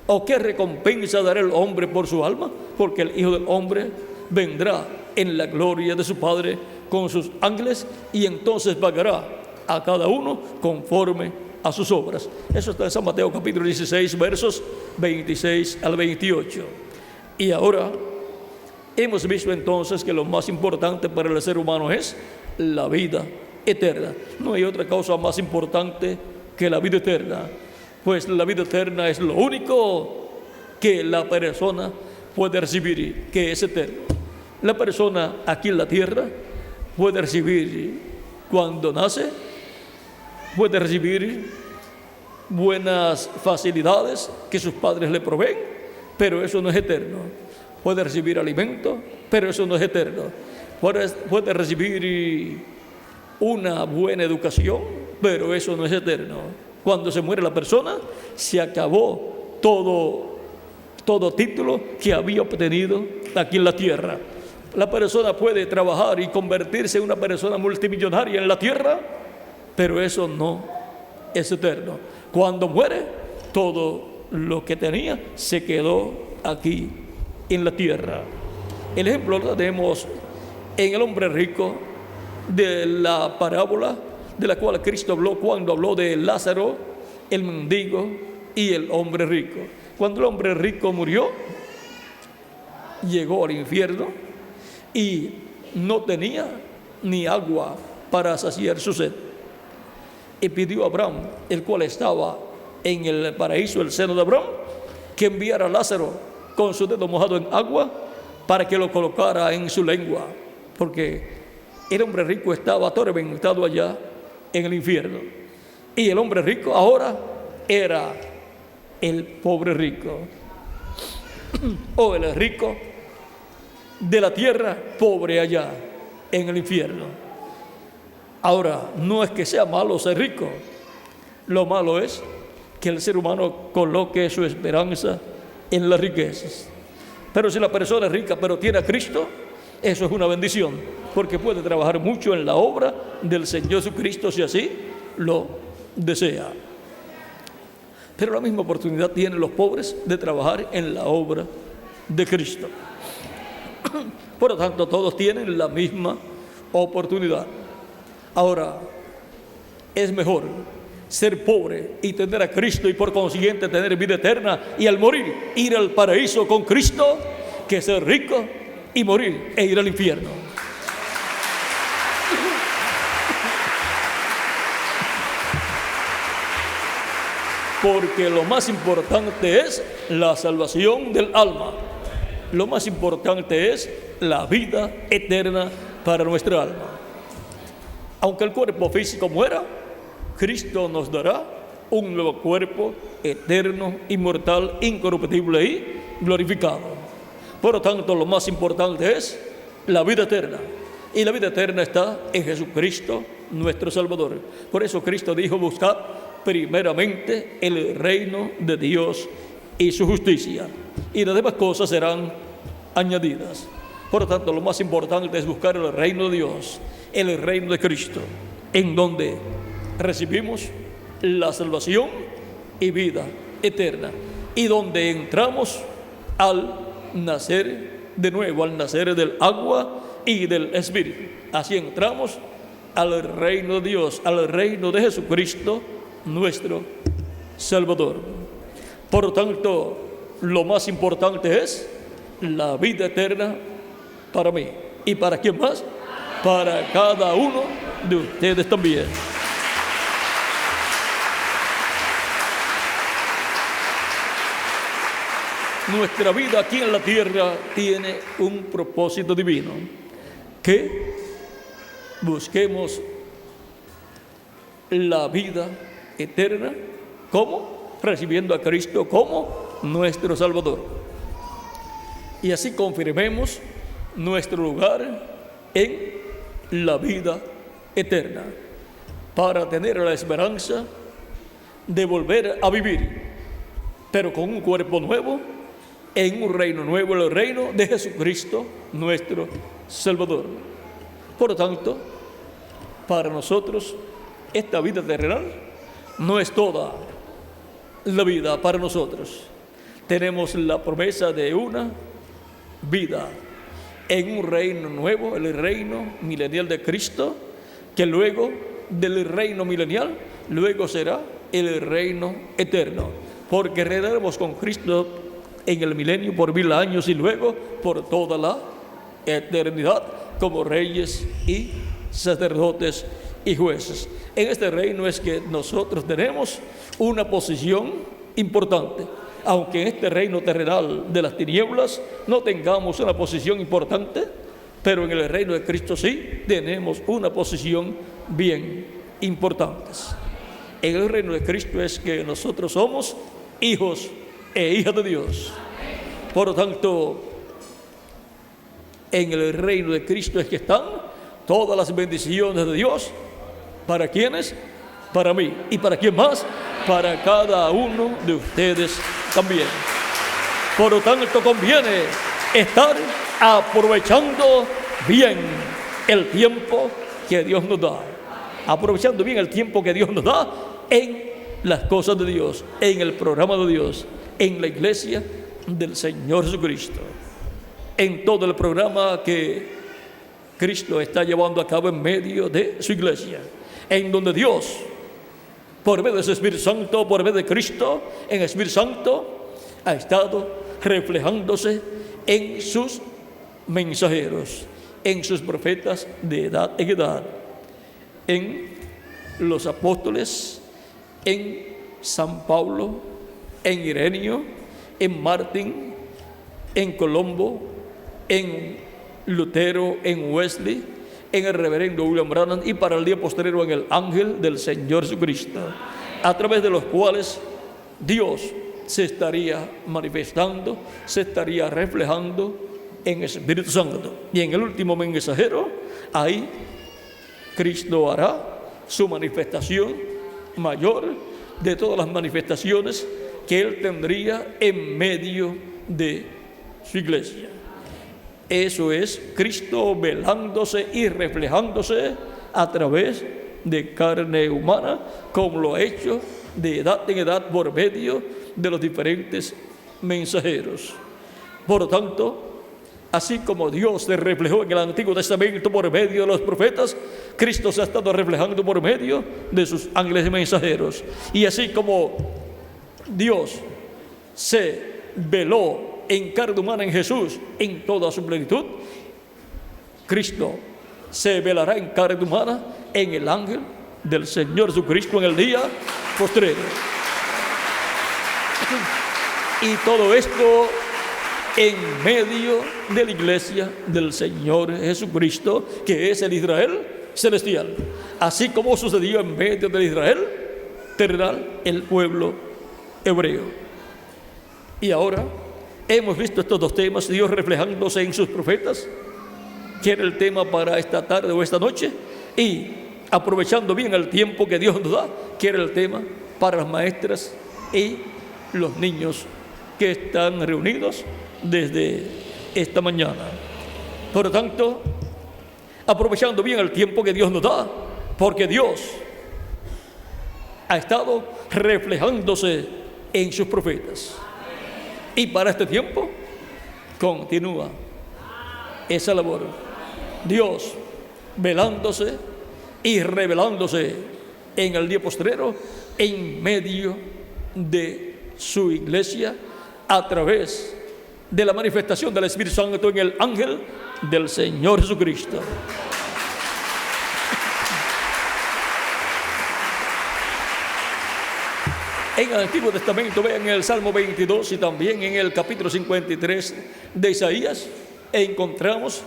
¿O qué recompensa dará el hombre por su alma? Porque el Hijo del Hombre vendrá en la gloria de su Padre con sus ángeles, y entonces pagará a cada uno conforme a sus obras. Eso está en San Mateo capítulo 16, versos 26 al 28. Y ahora hemos visto entonces que lo más importante para el ser humano es la vida eterna. No hay otra cosa más importante que la vida eterna, pues la vida eterna es lo único que la persona puede recibir, que es eterno. La persona aquí en la tierra puede recibir cuando nace, puede recibir buenas facilidades que sus padres le proveen, pero eso no es eterno. Puede recibir alimento, pero eso no es eterno. Puede recibir una buena educación, pero eso no es eterno. Cuando se muere la persona, se acabó todo título que había obtenido aquí en la tierra. La persona puede trabajar y convertirse en una persona multimillonaria en la tierra, pero eso no es eterno. Cuando muere, todo lo que tenía se quedó aquí en la tierra. El ejemplo lo tenemos en el hombre rico de la parábola de la cual Cristo habló cuando habló de Lázaro, el mendigo y el hombre rico. Cuando el hombre rico murió, llegó al infierno y no tenía ni agua para saciar su sed. Y pidió a Abraham, el cual estaba en el paraíso, el seno de Abraham, que enviara a Lázaro con su dedo mojado en agua para que lo colocara en su lengua, porque el hombre rico estaba atormentado allá en el infierno. Y el hombre rico ahora era el pobre rico, o el rico de la tierra, pobre allá en el infierno. Ahora, no es que sea malo ser rico, lo malo es que el ser humano coloque su esperanza en las riquezas. Pero si la persona es rica pero tiene a Cristo, eso es una bendición, porque puede trabajar mucho en la obra del Señor Jesucristo si así lo desea. Pero la misma oportunidad tienen los pobres de trabajar en la obra de Cristo. Por lo tanto, todos tienen la misma oportunidad. Ahora, es mejor ser pobre y tener a Cristo y por consiguiente tener vida eterna y al morir ir al paraíso con Cristo, que ser rico y morir e ir al infierno. Porque lo más importante es la salvación del alma. Lo más importante es la vida eterna para nuestra alma. Aunque el cuerpo físico muera, Cristo nos dará un nuevo cuerpo eterno, inmortal, incorruptible y glorificado. Por lo tanto, lo más importante es la vida eterna. Y la vida eterna está en Jesucristo, nuestro Salvador. Por eso Cristo dijo: buscad primeramente el reino de Dios y su justicia, y las demás cosas serán añadidas. Por lo tanto, lo más importante es buscar el reino de Dios, el reino de Cristo, en donde recibimos la salvación y vida eterna, y donde entramos al nacer de nuevo, al nacer del agua y del Espíritu. Así entramos al reino de Dios, al reino de Jesucristo, nuestro Salvador. Por lo tanto, lo más importante es la vida eterna para mí. ¿Y para quién más? Para cada uno de ustedes también. Nuestra vida aquí en la tierra tiene un propósito divino, que busquemos la vida eterna. ¿Cómo? Recibiendo a Cristo como nuestro Salvador. Y así confirmemos nuestro lugar en la vida eterna, para tener la esperanza de volver a vivir, pero con un cuerpo nuevo, en un reino nuevo, el reino de Jesucristo, nuestro Salvador. Por lo tanto, para nosotros, esta vida terrenal no es toda la vida para nosotros. Tenemos la promesa de una vida en un reino nuevo, el reino milenial de Cristo, que luego del reino milenial, luego será el reino eterno, porque reinaremos con Cristo en el milenio por 1000 años y luego por toda la eternidad como reyes y sacerdotes y jueces. En este reino es que nosotros tenemos una posición importante. Aunque en este reino terrenal de las tinieblas no tengamos una posición importante, pero en el reino de Cristo sí tenemos una posición bien importante. En el reino de Cristo es que nosotros somos hijos e hijas de Dios. Por lo tanto, en el reino de Cristo es que están todas las bendiciones de Dios. ¿Para quiénes? Para mí. ¿Y para quién más? para cada uno de ustedes también. Por lo tanto, conviene estar aprovechando bien el tiempo que Dios nos da. Aprovechando bien el tiempo que Dios nos da en las cosas de Dios, en el programa de Dios, en la iglesia del Señor Jesucristo, en todo el programa que Cristo está llevando a cabo en medio de su iglesia, en donde Dios, por medio de su Espíritu Santo, por medio de Cristo, en el Espíritu Santo, ha estado reflejándose en sus mensajeros, en sus profetas de edad en edad, en los apóstoles, en San Pablo, en Ireneo, en Martín, en Colombo, en Lutero, en Wesley, en el reverendo William Branham y para el día postrero en el ángel del Señor Jesucristo, a través de los cuales Dios se estaría manifestando, se estaría reflejando en el Espíritu Santo. Y en el último mensajero, ahí Cristo hará su manifestación mayor de todas las manifestaciones que Él tendría en medio de su iglesia. Eso es Cristo velándose y reflejándose a través de carne humana, como lo ha hecho de edad en edad por medio de los diferentes mensajeros. Por lo tanto, así como Dios se reflejó en el Antiguo Testamento por medio de los profetas, Cristo se ha estado reflejando por medio de sus ángeles y mensajeros. Y así como Dios se veló en carne humana en Jesús en toda su plenitud, Cristo se velará en carne humana en el ángel del Señor Jesucristo en el día postrero. Y todo esto en medio de la iglesia del Señor Jesucristo, que es el Israel celestial. Así como sucedió en medio del Israel terrenal, el pueblo hebreo. Y ahora hemos visto estos dos temas, Dios reflejándose en sus profetas, que era el tema para esta tarde o esta noche, y aprovechando bien el tiempo que Dios nos da, que era el tema para las maestras y los niños que están reunidos desde esta mañana. Por lo tanto, aprovechando bien el tiempo que Dios nos da, porque Dios ha estado reflejándose en sus profetas. Y para este tiempo continúa esa labor. Dios velándose y revelándose en el día postrero en medio de su iglesia a través de la manifestación del Espíritu Santo en el ángel del Señor Jesucristo. En el Antiguo Testamento, vean en el Salmo 22 y también en el capítulo 53 de Isaías, encontramos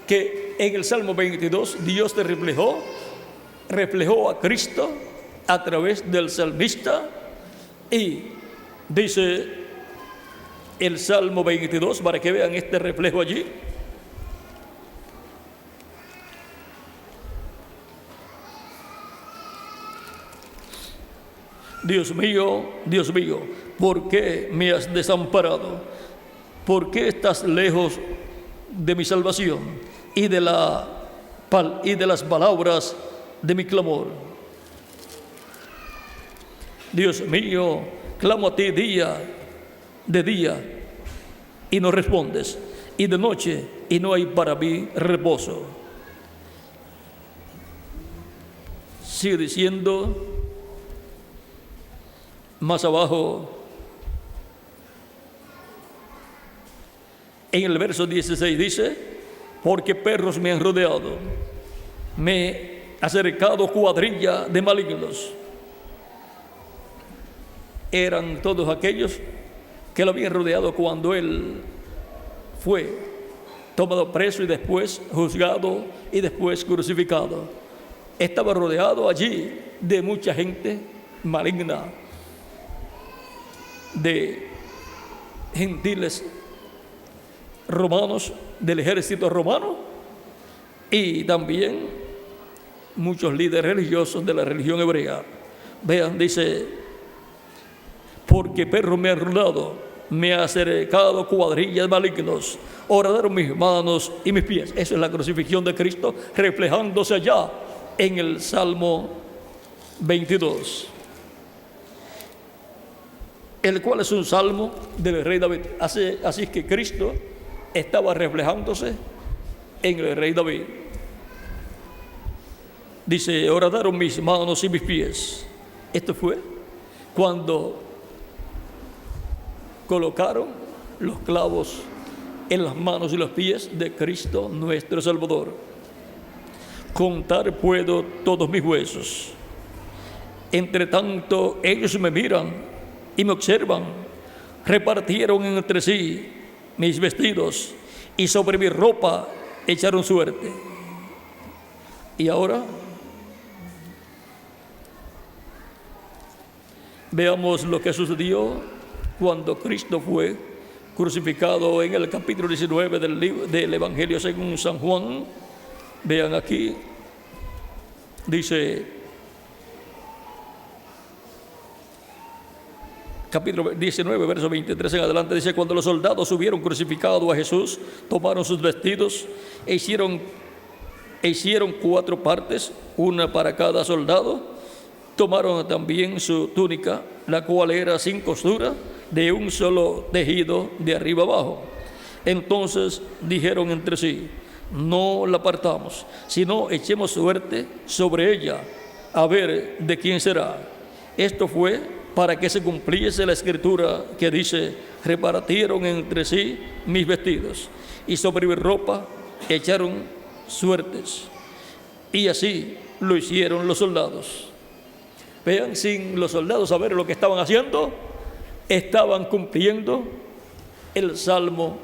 que en el Salmo 22 Dios te reflejó a Cristo a través del salmista, y dice el Salmo 22, para que vean este reflejo allí. Dios mío, ¿por qué me has desamparado? ¿Por qué estás lejos de mi salvación y de las palabras de mi clamor? Dios mío, clamo a ti de día y no respondes, y de noche y no hay para mí reposo. Sigue diciendo más abajo, en el verso 16 dice: porque perros me han rodeado, me ha cercado cuadrilla de malignos. Eran todos aquellos que lo habían rodeado cuando él fue tomado preso y después juzgado y después crucificado. Estaba rodeado allí de mucha gente maligna, de gentiles romanos, del ejército romano, y también muchos líderes religiosos de la religión hebrea. Vean, dice porque perro me ha rondado, me ha acercado cuadrillas malignos, horadaron mis manos y mis pies. Esa es la crucifixión de Cristo, reflejándose allá en el Salmo 22, el cual es un salmo del rey David. Así es que Cristo estaba reflejándose en el rey David. Dice, horadaron mis manos y mis pies. Esto fue cuando colocaron los clavos en las manos y los pies de Cristo nuestro Salvador. Contar puedo todos mis huesos. Entre tanto ellos me miran y me observan. Repartieron entre sí mis vestidos y sobre mi ropa echaron suerte. Y ahora veamos lo que sucedió cuando Cristo fue crucificado en el capítulo 19 del Evangelio según San Juan. Vean aquí, dice, capítulo 19, verso 23 en adelante, dice, cuando los soldados hubieron crucificado a Jesús, tomaron sus vestidos e hicieron 4 partes, una para cada soldado. Tomaron también su túnica, la cual era sin costura, de un solo tejido de arriba abajo. Entonces dijeron entre sí, no la partamos, sino echemos suerte sobre ella, a ver de quién será. Esto fue para que se cumpliese la escritura que dice, repartieron entre sí mis vestidos, y sobre mi ropa echaron suertes. Y así lo hicieron los soldados. Vean, sin los soldados saber lo que estaban haciendo, estaban cumpliendo el Salmo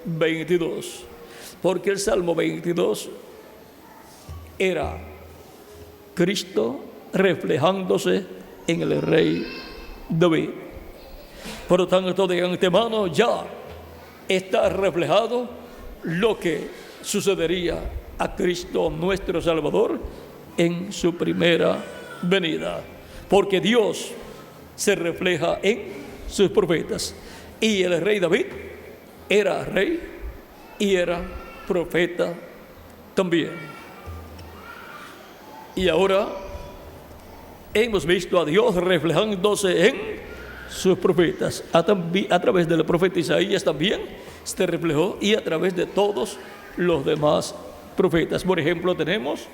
22. Porque el Salmo 22 era Cristo reflejándose en el rey David. Por lo tanto, de antemano ya está reflejado lo que sucedería a Cristo nuestro Salvador en su primera venida. Porque Dios se refleja en sus profetas. Y el rey David era rey y era profeta también. Y ahora hemos visto a Dios reflejándose en sus profetas. A través del profeta Isaías también se reflejó, y a través de todos los demás profetas. Por ejemplo, tenemos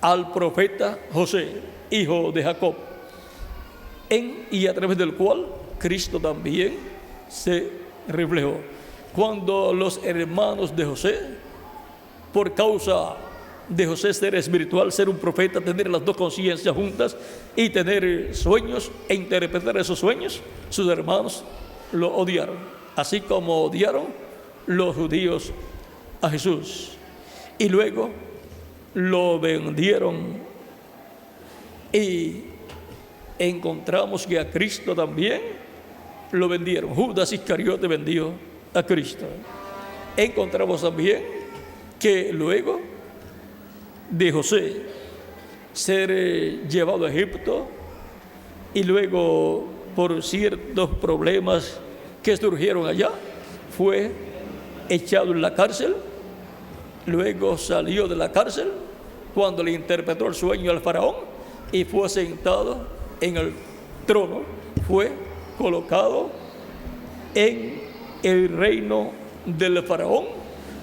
al profeta José, hijo de Jacob, y a través del cual Cristo también se reflejó. Cuando los hermanos de José, por causa de José ser espiritual, ser un profeta, tener las dos conciencias juntas y tener sueños e interpretar esos sueños, sus hermanos lo odiaron, así como odiaron los judíos a Jesús, y luego lo vendieron. Y encontramos que a Cristo también lo vendieron. Judas Iscariote vendió a Cristo. Encontramos también que luego de José ser llevado a Egipto y luego por ciertos problemas que surgieron allá, fue echado en la cárcel. Luego salió de la cárcel cuando le interpretó el sueño al faraón y fue sentado en el trono, fue colocado en el reino del faraón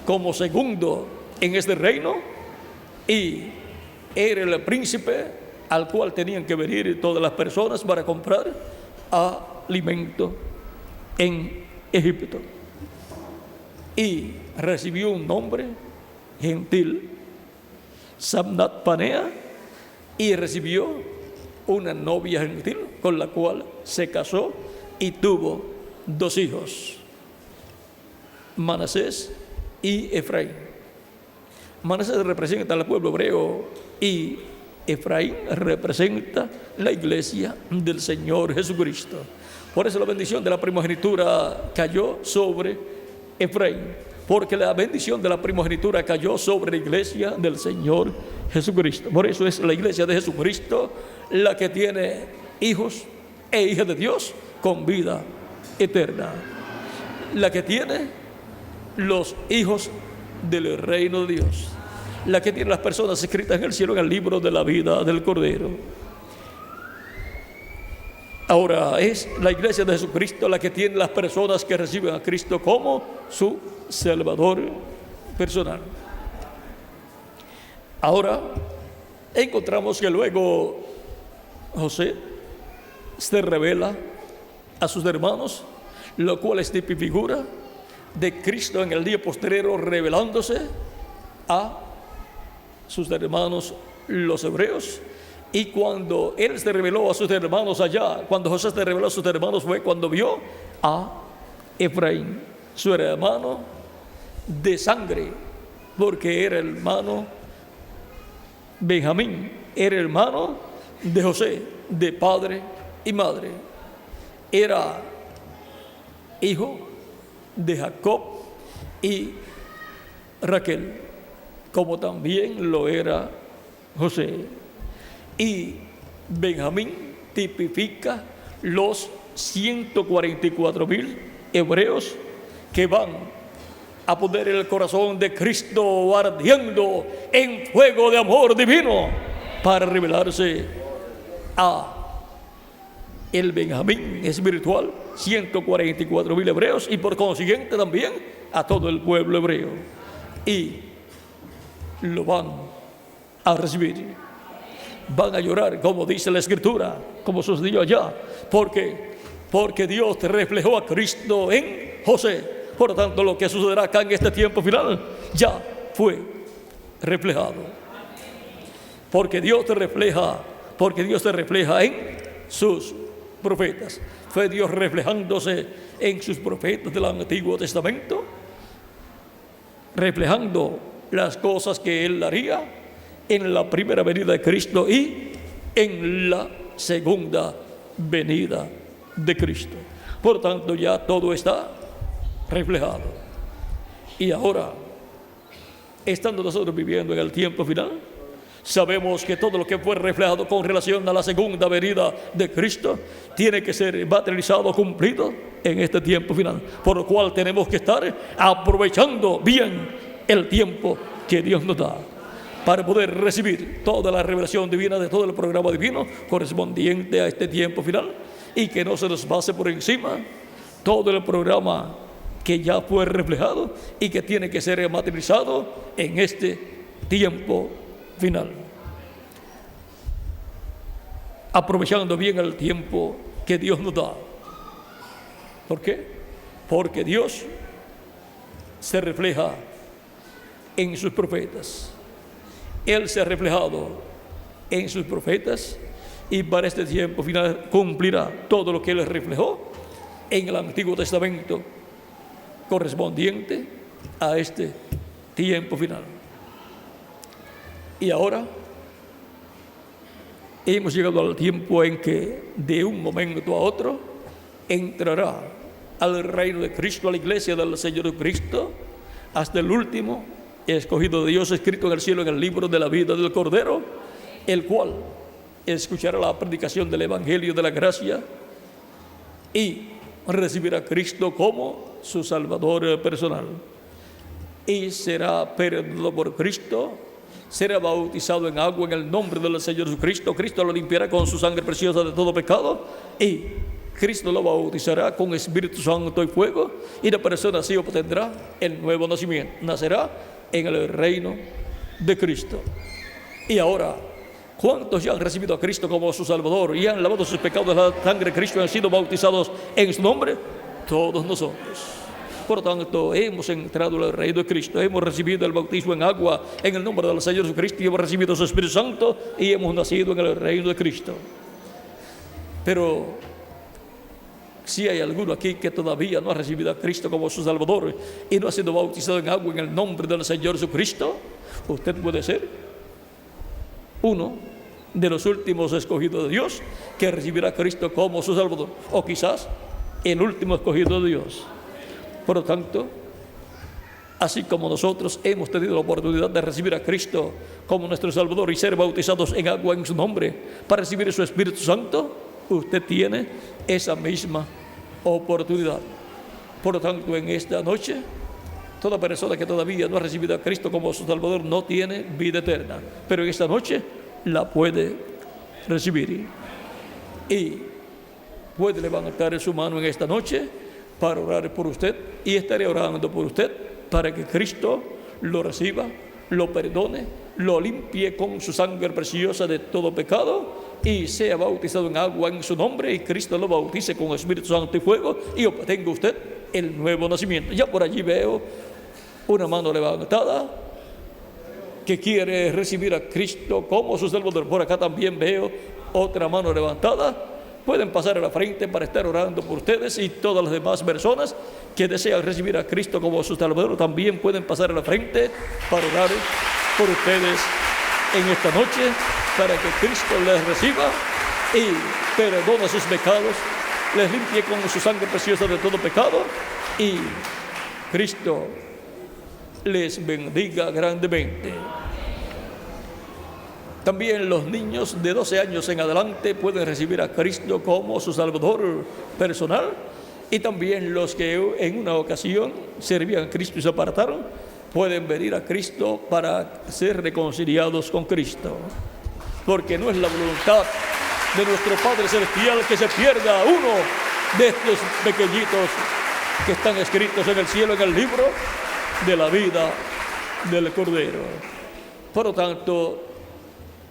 como segundo en este reino, y era el príncipe al cual tenían que venir todas las personas para comprar alimento en Egipto. Y recibió un nombre gentil, Samnat Panea, y recibió una novia gentil con la cual se casó y tuvo 2 hijos, Manasés y Efraín. Manasés representa al pueblo hebreo y Efraín representa la iglesia del Señor Jesucristo. Por eso la bendición de la primogenitura cayó sobre Efraín, porque la bendición de la primogenitura cayó sobre la iglesia del Señor Jesucristo. Por eso es la iglesia de Jesucristo la que tiene hijos e hijas de Dios con vida eterna, la que tiene los hijos del reino de Dios, la que tiene las personas escritas en el cielo en el libro de la vida del Cordero. Ahora es la iglesia de Jesucristo la que tiene las personas que reciben a Cristo como su Salvador personal. Ahora encontramos que luego José se revela a sus hermanos, lo cual es tipo y figura de Cristo en el día postrero revelándose a sus hermanos los hebreos. Y cuando él se reveló a sus hermanos allá, cuando José se reveló a sus hermanos, fue cuando vio a Efraín, su hermano de sangre, porque era hermano Benjamín, era hermano de José, de padre y madre. Era hijo de Jacob y Raquel, como también lo era José. Y Benjamín tipifica los 144,000 hebreos que van a poner el corazón de Cristo ardiendo en fuego de amor divino para revelarse a el Benjamín espiritual, 144,000 hebreos, y por consiguiente también a todo el pueblo hebreo. Y lo van a recibir. Van a llorar, como dice la Escritura, como sucedió allá, porque Dios reflejó a Cristo en José. Por lo tanto, lo que sucederá acá en este tiempo final ya fue reflejado. Porque Dios te refleja en sus profetas. Fue Dios reflejándose en sus profetas del Antiguo Testamento, reflejando las cosas que Él haría en la primera venida de Cristo y en la segunda venida de Cristo. Por tanto, ya todo está reflejado. Y ahora, estando nosotros viviendo en el tiempo final, sabemos que todo lo que fue reflejado con relación a la segunda venida de Cristo tiene que ser materializado, cumplido en este tiempo final. Por lo cual tenemos que estar aprovechando bien el tiempo que Dios nos da, para poder recibir toda la revelación divina de todo el programa divino correspondiente a este tiempo final, y que no se nos pase por encima todo el programa que ya fue reflejado y que tiene que ser materializado en este tiempo final. Aprovechando bien el tiempo que Dios nos da. ¿Por qué? Porque Dios se refleja en sus profetas. Él se ha reflejado en sus profetas, y para este tiempo final cumplirá todo lo que Él reflejó en el Antiguo Testamento correspondiente a este tiempo final. Y ahora hemos llegado al tiempo en que de un momento a otro entrará al reino de Cristo, a la iglesia del Señor Cristo, hasta el último escogido de Dios, escrito en el cielo en el libro de la vida del Cordero, el cual escuchará la predicación del Evangelio de la gracia y recibirá a Cristo como su Salvador personal, y será perdonado por Cristo, será bautizado en agua en el nombre del Señor Jesucristo. Cristo lo limpiará con su sangre preciosa de todo pecado, y Cristo lo bautizará con Espíritu Santo y fuego, y la persona así obtendrá el nuevo nacimiento, nacerá en el reino de Cristo. Y ahora, ¿cuántos ya han recibido a Cristo como su Salvador y han lavado sus pecados de la sangre de Cristo y han sido bautizados en su nombre? Todos nosotros. Por tanto, hemos entrado al reino de Cristo, hemos recibido el bautismo en agua en el nombre del Señor Jesucristo, y hemos recibido su Espíritu Santo, y hemos nacido en el reino de Cristo. Pero si hay alguno aquí que todavía no ha recibido a Cristo como su Salvador y no ha sido bautizado en agua en el nombre del Señor Jesucristo, usted puede ser uno de los últimos escogidos de Dios que recibirá a Cristo como su Salvador, o quizás el último escogido de Dios. Por lo tanto, así como nosotros hemos tenido la oportunidad de recibir a Cristo como nuestro Salvador y ser bautizados en agua en su nombre para recibir su Espíritu Santo, usted tiene esa misma oportunidad. Por lo tanto, en esta noche, toda persona que todavía no ha recibido a Cristo como su Salvador no tiene vida eterna, pero en esta noche la puede recibir. Y puede levantar su mano en esta noche para orar por usted, y estaré orando por usted para que Cristo lo reciba, lo perdone, lo limpie con su sangre preciosa de todo pecado y sea bautizado en agua en su nombre, y Cristo lo bautice con Espíritu Santo y fuego y obtenga usted el nuevo nacimiento. Ya por allí veo una mano levantada que quiere recibir a Cristo como su Salvador. Por acá también veo otra mano levantada. Pueden pasar a la frente para estar orando por ustedes, y todas las demás personas que desean recibir a Cristo como su Salvador también pueden pasar a la frente para orar por ustedes en esta noche, para que Cristo les reciba y perdone sus pecados, les limpie con su sangre preciosa de todo pecado, y Cristo les bendiga grandemente. También los niños de 12 años en adelante pueden recibir a Cristo como su Salvador personal, y también los que en una ocasión servían a Cristo y se apartaron pueden venir a Cristo para ser reconciliados con Cristo, porque no es la voluntad de nuestro Padre Celestial que se pierda uno de estos pequeñitos que están escritos en el cielo, en el libro de la vida del Cordero. Por lo tanto,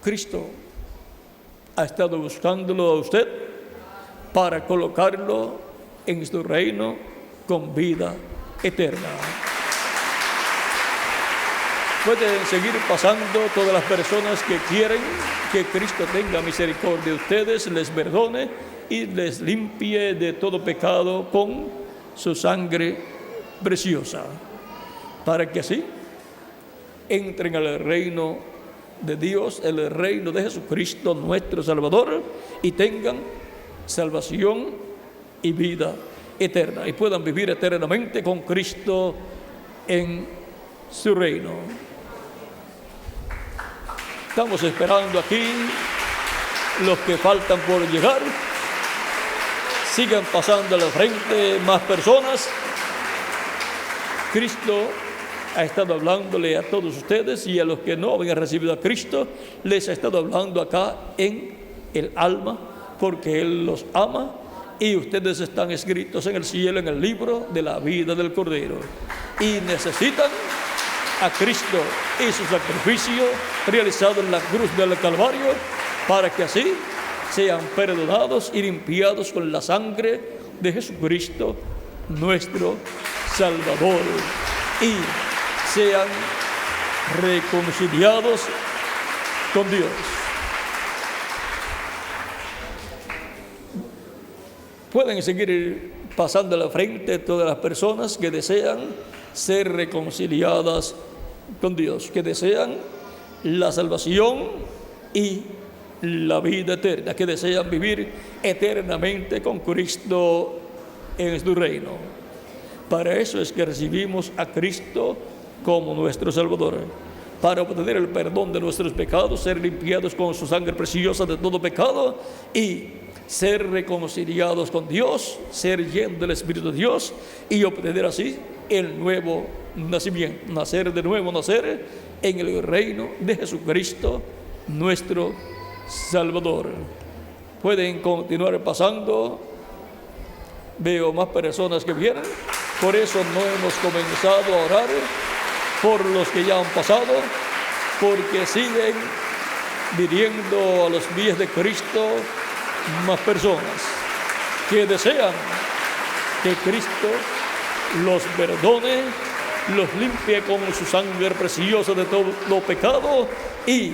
Cristo ha estado buscándolo a usted para colocarlo en su reino con vida eterna. Pueden seguir pasando todas las personas que quieren que Cristo tenga misericordia de ustedes, les perdone y les limpie de todo pecado con su sangre preciosa, para que así entren al reino de Dios, el reino de Jesucristo nuestro Salvador, y tengan salvación y vida eterna, y puedan vivir eternamente con Cristo en su reino. Estamos esperando aquí los que faltan por llegar. Sigan pasando a la frente más personas. Cristo ha estado hablándole a todos ustedes, y a los que no habían recibido a Cristo les ha estado hablando acá en el alma, porque Él los ama, y ustedes están escritos en el cielo, en el libro de la vida del Cordero, y necesitan a Cristo y su sacrificio realizado en la cruz del Calvario, para que así sean perdonados y limpiados con la sangre de Jesucristo nuestro Salvador, y sean reconciliados con Dios. Pueden seguir pasando a la frente todas las personas que desean ser reconciliadas con Dios, que desean la salvación y la vida eterna, que desean vivir eternamente con Cristo en su reino. Para eso es que recibimos a Cristo como nuestro Salvador, para obtener el perdón de nuestros pecados, ser limpiados con su sangre preciosa de todo pecado y ser reconciliados con Dios, ser llenos del Espíritu de Dios y obtener así el nuevo nacimiento, nacer de nuevo, nacer en el reino de Jesucristo nuestro Salvador. Pueden continuar pasando. Veo más personas que vienen, por eso no hemos comenzado a orar por los que ya han pasado, porque siguen viniendo a los pies de Cristo más personas que desean que Cristo los perdone, los limpie con su sangre preciosa de todo pecado, y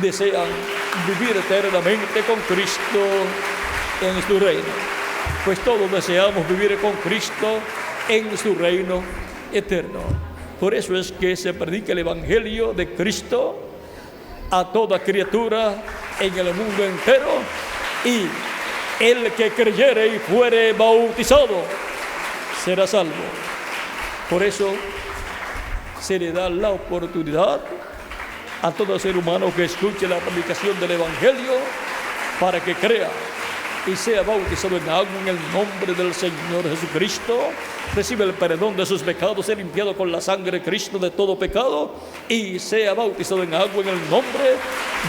desean vivir eternamente con Cristo en su reino. Pues todos deseamos vivir con Cristo en su reino eterno. Por eso es que se predica el Evangelio de Cristo a toda criatura en el mundo entero, y el que creyere y fuere bautizado será salvo. Por eso se le da la oportunidad a todo ser humano que escuche la predicación del Evangelio para que crea y sea bautizado en agua en el nombre del Señor Jesucristo, recibe el perdón de sus pecados, sea limpiado con la sangre de Cristo de todo pecado y sea bautizado en agua en el nombre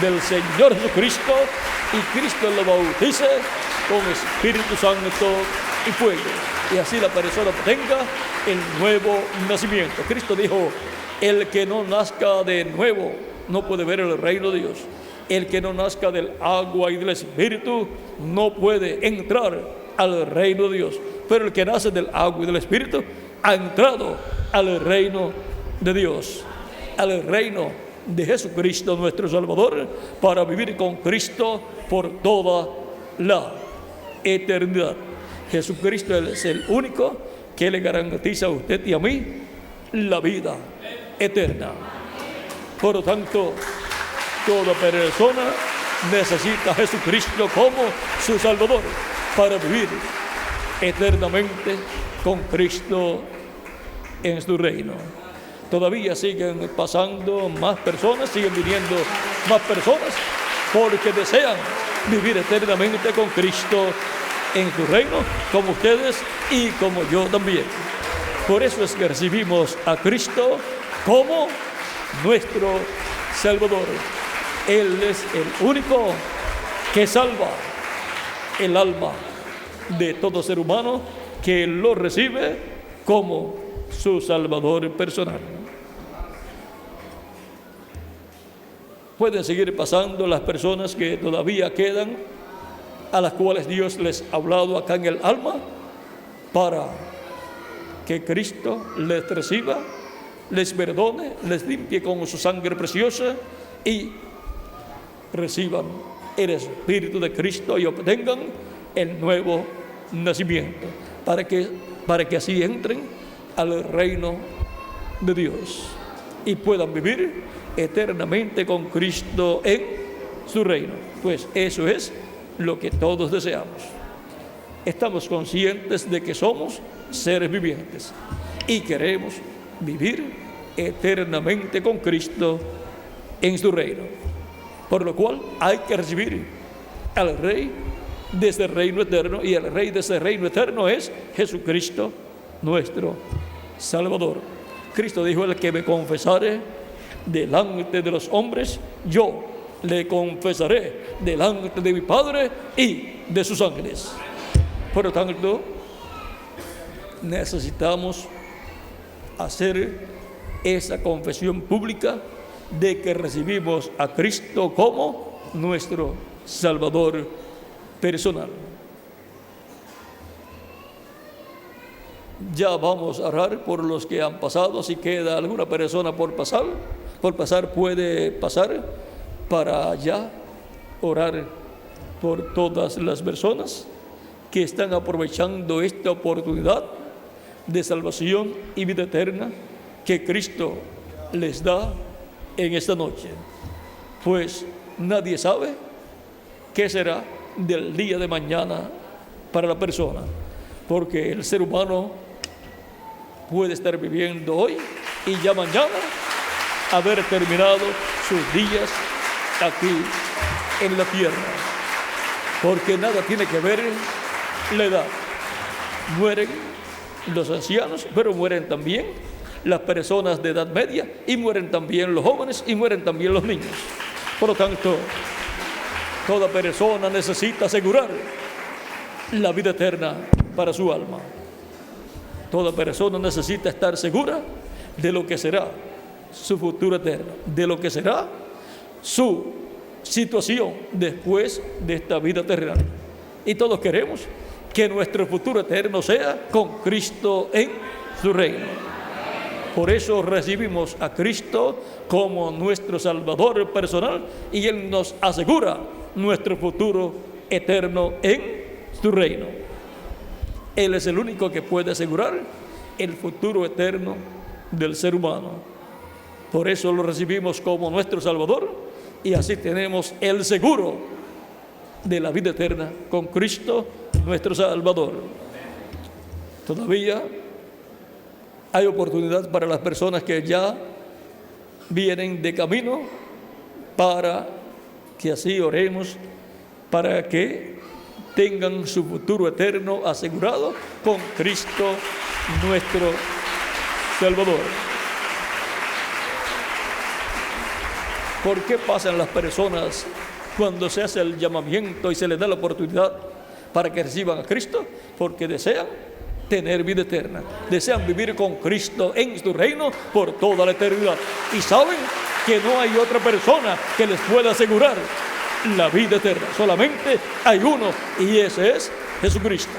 del Señor Jesucristo, y Cristo lo bautice con Espíritu Santo y fuego, y así la persona tenga el nuevo nacimiento. Cristo dijo: el que no nazca de nuevo no puede ver el reino de Dios. El que no nazca del agua y del Espíritu no puede entrar al reino de Dios. Pero el que nace del agua y del Espíritu ha entrado al reino de Dios, al reino de Jesucristo nuestro Salvador, para vivir con Cristo por toda la eternidad. Jesucristo es el único que le garantiza a usted y a mí la vida eterna. Por lo tanto, toda persona necesita a Jesucristo como su Salvador para vivir eternamente con Cristo en su reino. Todavía siguen pasando más personas, siguen viniendo más personas, porque desean vivir eternamente con Cristo en su reino, como ustedes y como yo también. Por eso es que recibimos a Cristo como nuestro Salvador. Él es el único que salva el alma de todo ser humano que lo recibe como su Salvador personal. Pueden seguir pasando las personas que todavía quedan, a las cuales Dios les ha hablado acá en el alma, para que Cristo les reciba, les perdone, les limpie con su sangre preciosa y reciban el Espíritu de Cristo y obtengan el nuevo nacimiento, para que así entren al reino de Dios y puedan vivir eternamente con Cristo en su reino. Pues eso es lo que todos deseamos. Estamos conscientes de que somos seres vivientes y queremos vivir eternamente con Cristo en su reino, por lo cual hay que recibir al Rey de ese reino eterno, y el Rey de ese reino eterno es Jesucristo nuestro Salvador. Cristo dijo: el que me confesare delante de los hombres, yo le confesaré delante de mi Padre y de sus ángeles. Por lo tanto, necesitamos hacer esa confesión pública de que recibimos a Cristo como nuestro Salvador personal. Ya vamos a orar por los que han pasado. Si queda alguna persona por pasar, puede pasar para ya orar por todas las personas que están aprovechando esta oportunidad de salvación y vida eterna que Cristo les da en esta noche. Pues nadie sabe qué será del día de mañana para la persona, porque el ser humano puede estar viviendo hoy y ya mañana haber terminado sus días aquí en la tierra, porque nada tiene que ver la edad. Mueren los ancianos, pero mueren también las personas de edad media, y mueren también los jóvenes, y mueren también los niños. Por lo tanto, toda persona necesita asegurar la vida eterna para su alma. Toda persona necesita estar segura de lo que será su futuro eterno, de lo que será su situación después de esta vida terrenal. Y todos queremos que nuestro futuro eterno sea con Cristo en su reino. Por eso recibimos a Cristo como nuestro Salvador personal, y Él nos asegura nuestro futuro eterno en su reino. Él es el único que puede asegurar el futuro eterno del ser humano. Por eso lo recibimos como nuestro Salvador, y así tenemos el seguro de la vida eterna con Cristo nuestro Salvador. Todavía hay oportunidad para las personas que ya vienen de camino, para que así oremos para que tengan su futuro eterno asegurado con Cristo nuestro Salvador. ¿Por qué pasan las personas cuando se hace el llamamiento y se les da la oportunidad para que reciban a Cristo? Porque desean tener vida eterna, desean vivir con Cristo en su reino por toda la eternidad, y saben que no hay otra persona que les pueda asegurar la vida eterna. Solamente hay uno, y ese es Jesucristo.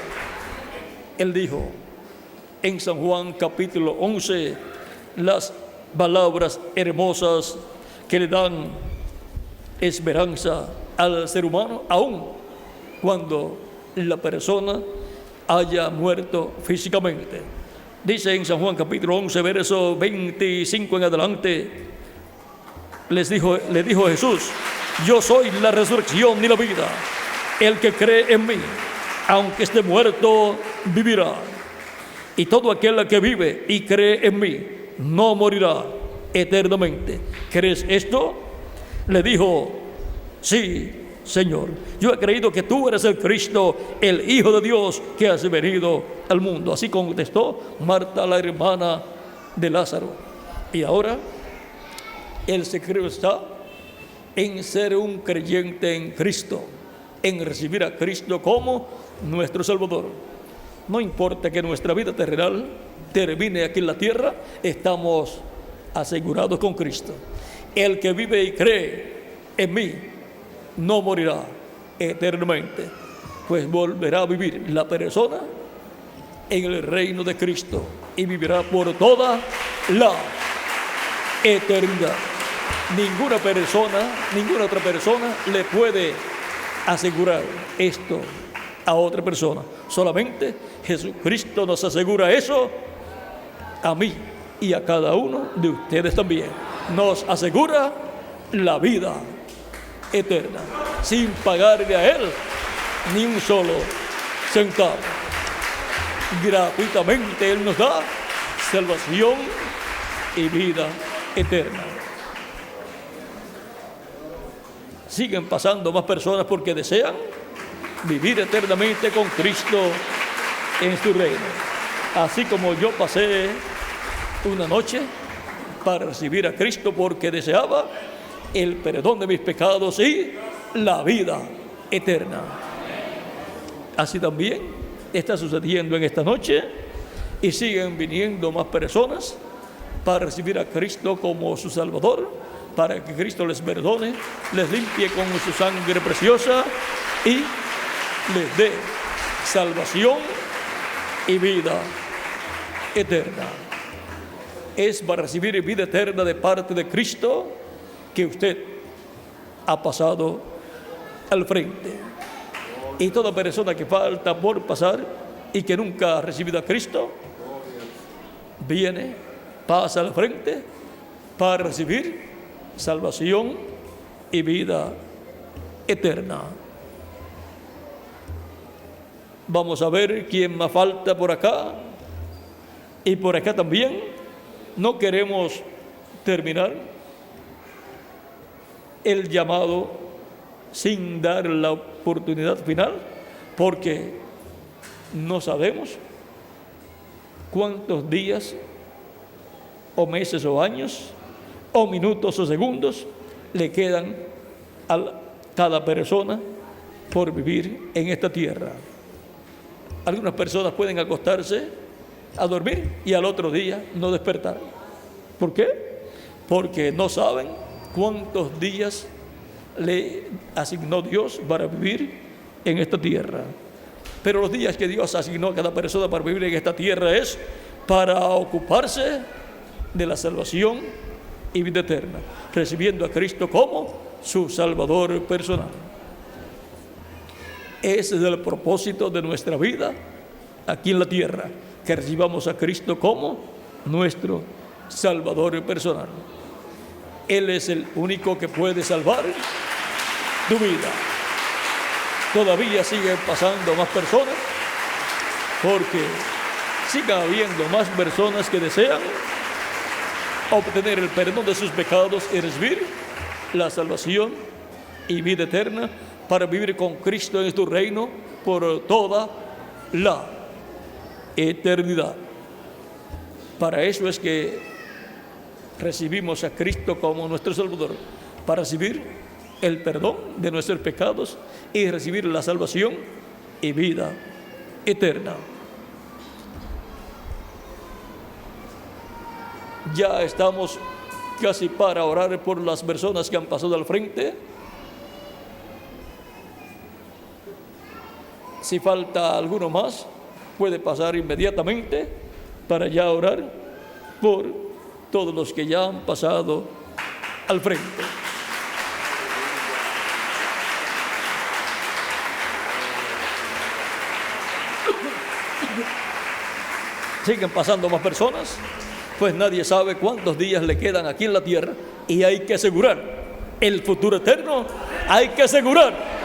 Él dijo en San Juan capítulo 11 las palabras hermosas que le dan esperanza al ser humano, aun cuando la persona haya muerto físicamente. Dice en San Juan capítulo 11, verso 25 en adelante, le dijo Jesús: yo soy la resurrección y la vida. El que cree en mí, aunque esté muerto, vivirá. Y todo aquel que vive y cree en mí, no morirá eternamente. ¿Crees esto? Le dijo: sí, Señor, yo he creído que tú eres el Cristo, el Hijo de Dios, que has venido al mundo. Así contestó Marta, la hermana de Lázaro. Y ahora el secreto está en ser un creyente en Cristo, en recibir a Cristo como nuestro Salvador. No importa que nuestra vida terrenal termine aquí en la tierra, estamos asegurados con Cristo. El que vive y cree en mí no morirá eternamente, pues volverá a vivir la persona en el reino de Cristo y vivirá por toda la eternidad. Ninguna otra persona le puede asegurar esto a otra persona. Solamente Jesucristo nos asegura eso a mí y a cada uno de ustedes también. Nos asegura la vida eterna, sin pagarle a Él ni un solo centavo. Gratuitamente Él nos da salvación y vida eterna. Siguen pasando más personas porque desean vivir eternamente con Cristo en su reino. Así como yo pasé una noche para recibir a Cristo porque deseaba el perdón de mis pecados y la vida eterna. Así también está sucediendo en esta noche, y siguen viniendo más personas para recibir a Cristo como su Salvador, para que Cristo les perdone, les limpie con su sangre preciosa y les dé salvación y vida eterna. Es para recibir vida eterna de parte de Cristo que usted ha pasado al frente. Y toda persona que falta por pasar y que nunca ha recibido a Cristo, viene, pasa al frente para recibir salvación y vida eterna. Vamos a ver quién más falta por acá y por acá también. No queremos terminar el llamado sin dar la oportunidad final, porque no sabemos cuántos días o meses o años o minutos o segundos le quedan a cada persona por vivir en esta tierra. Algunas personas pueden acostarse a dormir y al otro día no despertar. ¿Por qué? Porque no saben cuántos días le asignó Dios para vivir en esta tierra. Pero los días que Dios asignó a cada persona para vivir en esta tierra es para ocuparse de la salvación y vida eterna, recibiendo a Cristo como su Salvador personal. Ese es el propósito de nuestra vida aquí en la tierra, que recibamos a Cristo como nuestro Salvador personal. Él es el único que puede salvar tu vida. Todavía siguen pasando más personas, porque sigan habiendo más personas que desean obtener el perdón de sus pecados y recibir la salvación y vida eterna para vivir con Cristo en tu reino por toda la eternidad. Para eso es que recibimos a Cristo como nuestro Salvador, para recibir el perdón de nuestros pecados y recibir la salvación y vida eterna. Ya estamos casi para orar por las personas que han pasado al frente. Si falta alguno más, puede pasar inmediatamente para ya orar por todos los que ya han pasado al frente. Siguen pasando más personas, pues nadie sabe cuántos días le quedan aquí en la tierra y hay que asegurar el futuro eterno. Hay que asegurar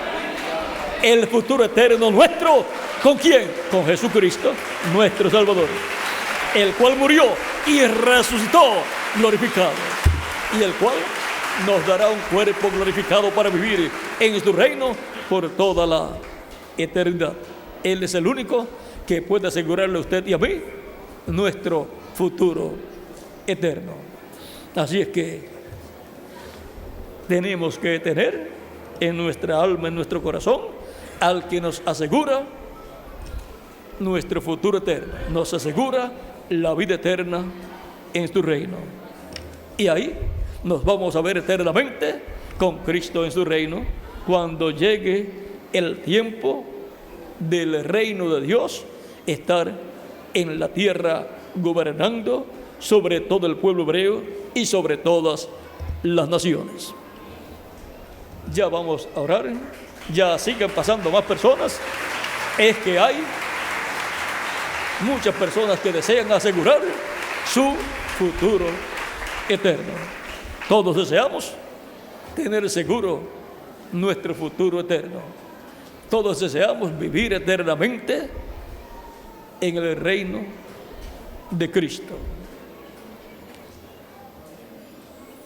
el futuro eterno nuestro. ¿Con quién? Con Jesucristo, nuestro Salvador, el cual murió y resucitó glorificado, y el cual nos dará un cuerpo glorificado para vivir en su reino por toda la eternidad. Él es el único que puede asegurarle a usted y a mí nuestro futuro eterno. Así es que tenemos que tener en nuestra alma, en nuestro corazón, al que nos asegura nuestro futuro eterno, nos asegura la vida eterna en su reino. Y ahí nos vamos a ver eternamente con Cristo en su reino, cuando llegue el tiempo del reino de Dios, estar en la tierra gobernando sobre todo el pueblo hebreo y sobre todas las naciones. Ya vamos a orar, ya siguen pasando más personas. Es que hay muchas personas que desean asegurar su futuro eterno. Todos deseamos tener seguro nuestro futuro eterno. Todos deseamos vivir eternamente en el reino de Cristo.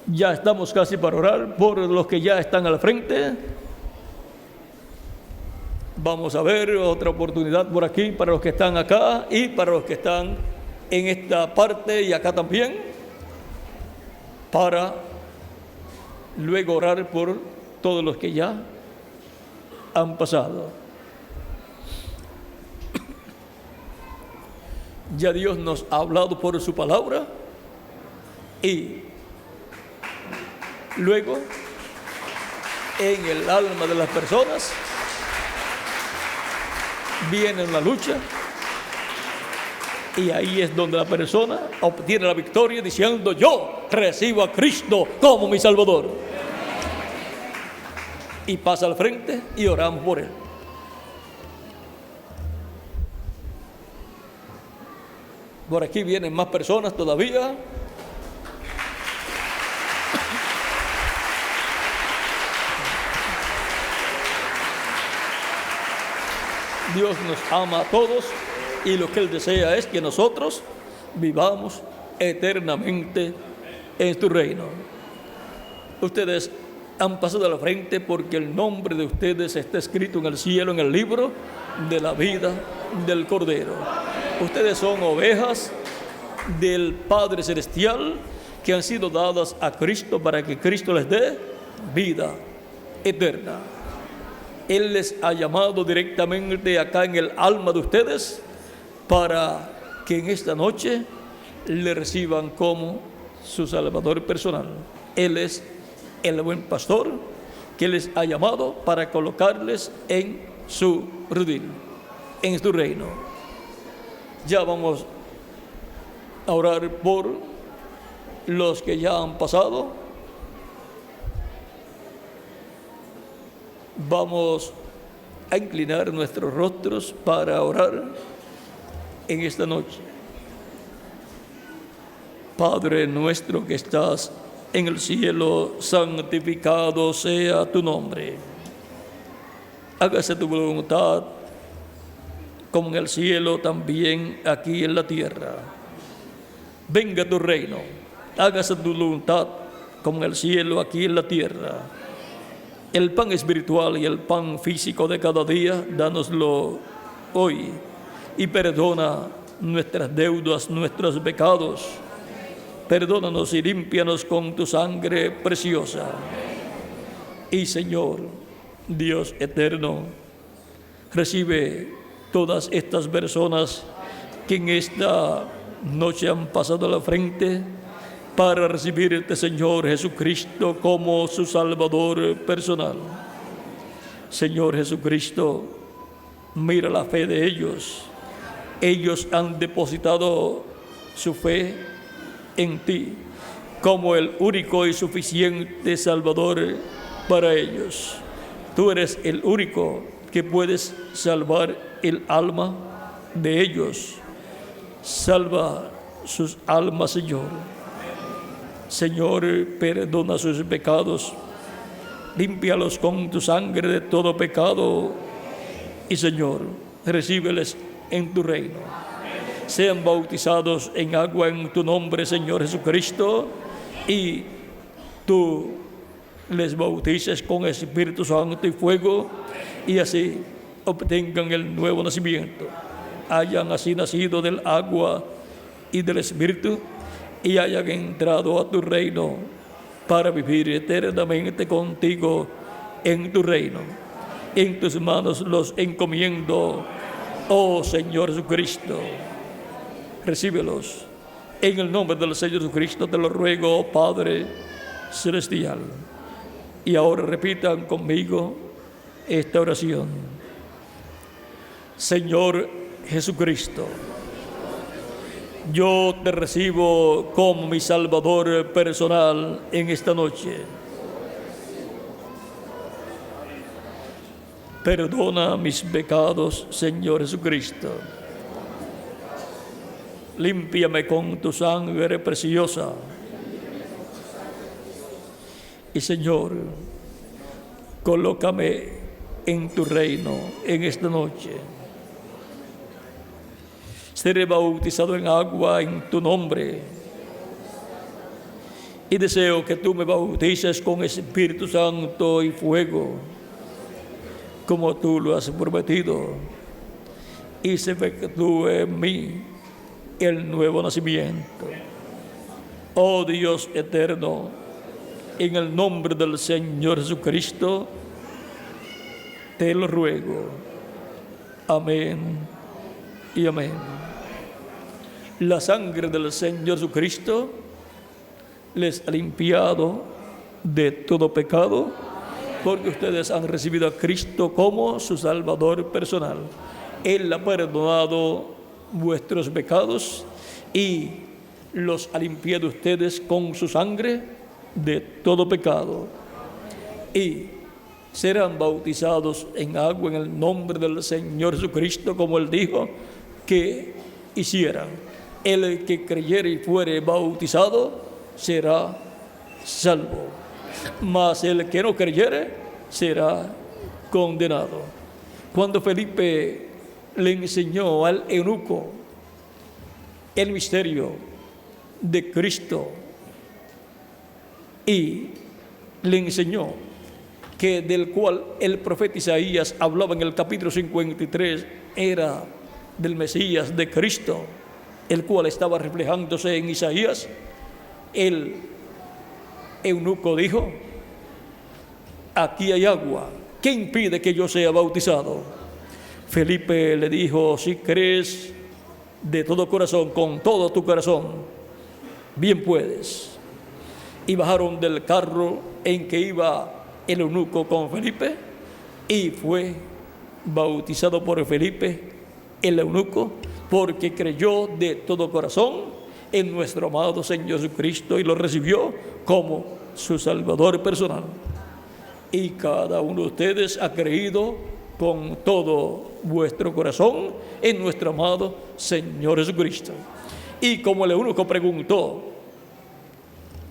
Ya estamos casi para orar por los que ya están al frente. Vamos a ver otra oportunidad por aquí para los que están acá y para los que están en esta parte y acá también, para luego orar por todos los que ya han pasado. Ya Dios nos ha hablado por su palabra y luego en el alma de las personas viene una lucha, y ahí es donde la persona obtiene la victoria diciendo: yo recibo a Cristo como mi Salvador. Y pasa al frente y oramos por él. Por aquí vienen más personas todavía. Dios nos ama a todos y lo que Él desea es que nosotros vivamos eternamente en su reino. Ustedes han pasado a la frente porque el nombre de ustedes está escrito en el cielo, en el libro de la vida del Cordero. Ustedes son ovejas del Padre Celestial que han sido dadas a Cristo para que Cristo les dé vida eterna. Él les ha llamado directamente acá en el alma de ustedes para que en esta noche le reciban como su Salvador personal. Él es el buen pastor que les ha llamado para colocarles en su redil, en su reino. Ya vamos a orar por los que ya han pasado. Vamos a inclinar nuestros rostros para orar en esta noche. Padre nuestro que estás en el cielo, santificado sea tu nombre. Hágase tu voluntad, como en el cielo, también aquí en la tierra. Venga tu reino, hágase tu voluntad, como en el cielo, aquí en la tierra. El pan espiritual y el pan físico de cada día, dánoslo hoy. Y perdona nuestras deudas, nuestros pecados. Perdónanos y límpianos con tu sangre preciosa. Y Señor, Dios eterno, recibe todas estas personas que en esta noche han pasado a la frente para recibirte, Señor Jesucristo, como su Salvador personal. Señor Jesucristo, mira la fe de ellos. Ellos han depositado su fe en ti como el único y suficiente Salvador para ellos. Tú eres el único que puedes salvar el alma de ellos. Salva sus almas, Señor. Señor, perdona sus pecados. Límpialos con tu sangre de todo pecado. Y Señor, recíbeles en tu reino. Sean bautizados en agua en tu nombre, Señor Jesucristo, y tú les bautices con Espíritu Santo y fuego, y así obtengan el nuevo nacimiento. Hayan así nacido del agua y del Espíritu, y hayan entrado a tu reino para vivir eternamente contigo en tu reino. En tus manos los encomiendo, oh Señor Jesucristo. Recíbelos. En el nombre del Señor Jesucristo te lo ruego, Padre Celestial. Y ahora repitan conmigo esta oración. Señor Jesucristo, yo te recibo como mi Salvador personal en esta noche. Perdona mis pecados, Señor Jesucristo. Límpiame con tu sangre preciosa. Y Señor, colócame en tu reino en esta noche. Seré bautizado en agua en tu nombre. Y deseo que tú me bautices con Espíritu Santo y fuego, como tú lo has prometido, y se efectúe en mí el nuevo nacimiento. Oh Dios eterno, en el nombre del Señor Jesucristo, te lo ruego. Amén y amén. La sangre del Señor Jesucristo les ha limpiado de todo pecado, porque ustedes han recibido a Cristo como su Salvador personal. Él ha perdonado vuestros pecados y los ha limpiado ustedes con su sangre de todo pecado. Y serán bautizados en agua en el nombre del Señor Jesucristo, como Él dijo que hicieran. El que creyere y fuere bautizado será salvo, mas el que no creyere será condenado. Cuando Felipe le enseñó al eunuco el misterio de Cristo y le enseñó que del cual el profeta Isaías hablaba en el capítulo 53 era del Mesías, de Cristo, el cual estaba reflejándose en Isaías, el eunuco dijo: aquí hay agua, ¿qué impide que yo sea bautizado? Felipe le dijo: si crees de todo corazón, con todo tu corazón, bien puedes. Y bajaron del carro en que iba el eunuco con Felipe, y fue bautizado por Felipe el eunuco, porque creyó de todo corazón en nuestro amado Señor Jesucristo y lo recibió como su Salvador personal. Y cada uno de ustedes ha creído con todo vuestro corazón en nuestro amado Señor Jesucristo. Y como el eunuco preguntó: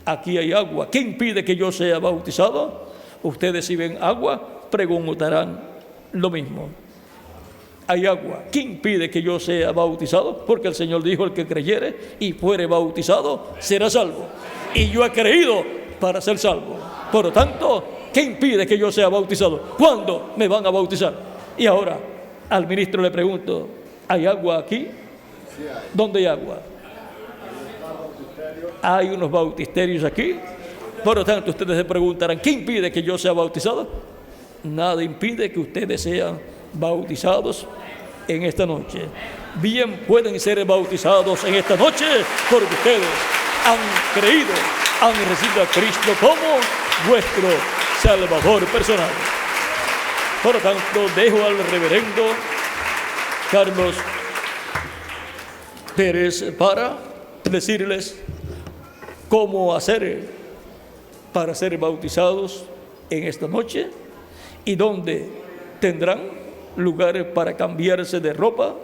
aquí hay agua, ¿qué impide que yo sea bautizado? Ustedes, si ven agua, preguntarán lo mismo. Hay agua, ¿qué impide que yo sea bautizado? Porque el Señor dijo: el que creyere y fuere bautizado será salvo. Y yo he creído para ser salvo. Por lo tanto, ¿qué impide que yo sea bautizado? ¿Cuándo me van a bautizar? Y ahora al ministro le pregunto, ¿hay agua aquí? ¿Dónde hay agua? Hay unos bautisterios aquí. Por lo tanto, ustedes se preguntarán, ¿qué impide que yo sea bautizado? Nada impide que ustedes sean bautizados en esta noche. Bien pueden ser bautizados en esta noche porque ustedes han creído, han recibido a Cristo como vuestro Salvador personal. Por lo tanto, dejo al reverendo Carlos Pérez para decirles cómo hacer para ser bautizados en esta noche y dónde tendrán lugares para cambiarse de ropa,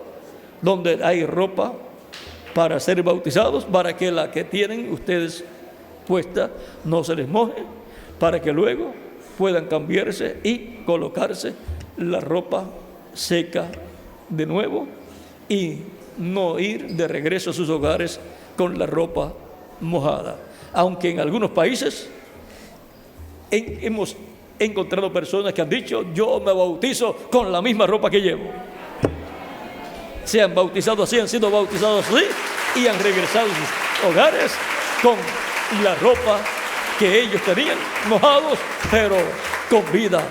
donde hay ropa para ser bautizados, para que la que tienen ustedes puesta no se les moje, para que luego puedan cambiarse y colocarse la ropa seca de nuevo y no ir de regreso a sus hogares con la ropa mojada. Aunque en algunos países hemos encontrado personas que han dicho, yo me bautizo con la misma ropa que llevo. Se han bautizado así, han sido bautizados así y han regresado a sus hogares con la ropa que ellos tenían mojados, pero con vida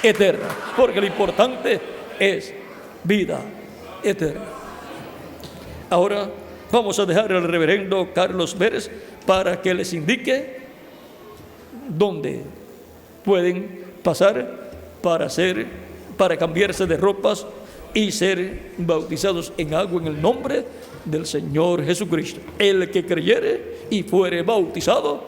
eterna, porque lo importante es vida eterna. Ahora vamos a dejar al reverendo Carlos Pérez para que les indique dónde pueden pasar para cambiarse de ropas y ser bautizados en agua en el nombre del Señor Jesucristo. El que creyere y fuere bautizado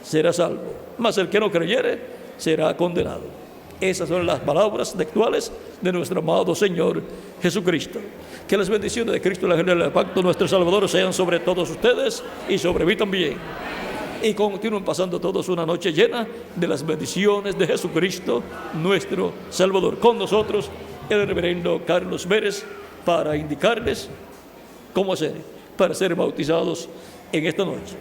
será salvo, mas el que no creyere será condenado. Esas son las palabras textuales de nuestro amado Señor Jesucristo. Que las bendiciones de Cristo, el Ángel del Pacto, nuestro Salvador, sean sobre todos ustedes y sobre mí también. Y continúen pasando todos una noche llena de las bendiciones de Jesucristo, nuestro Salvador. Con nosotros el reverendo Carlos Pérez para indicarles cómo hacer para ser bautizados en esta noche.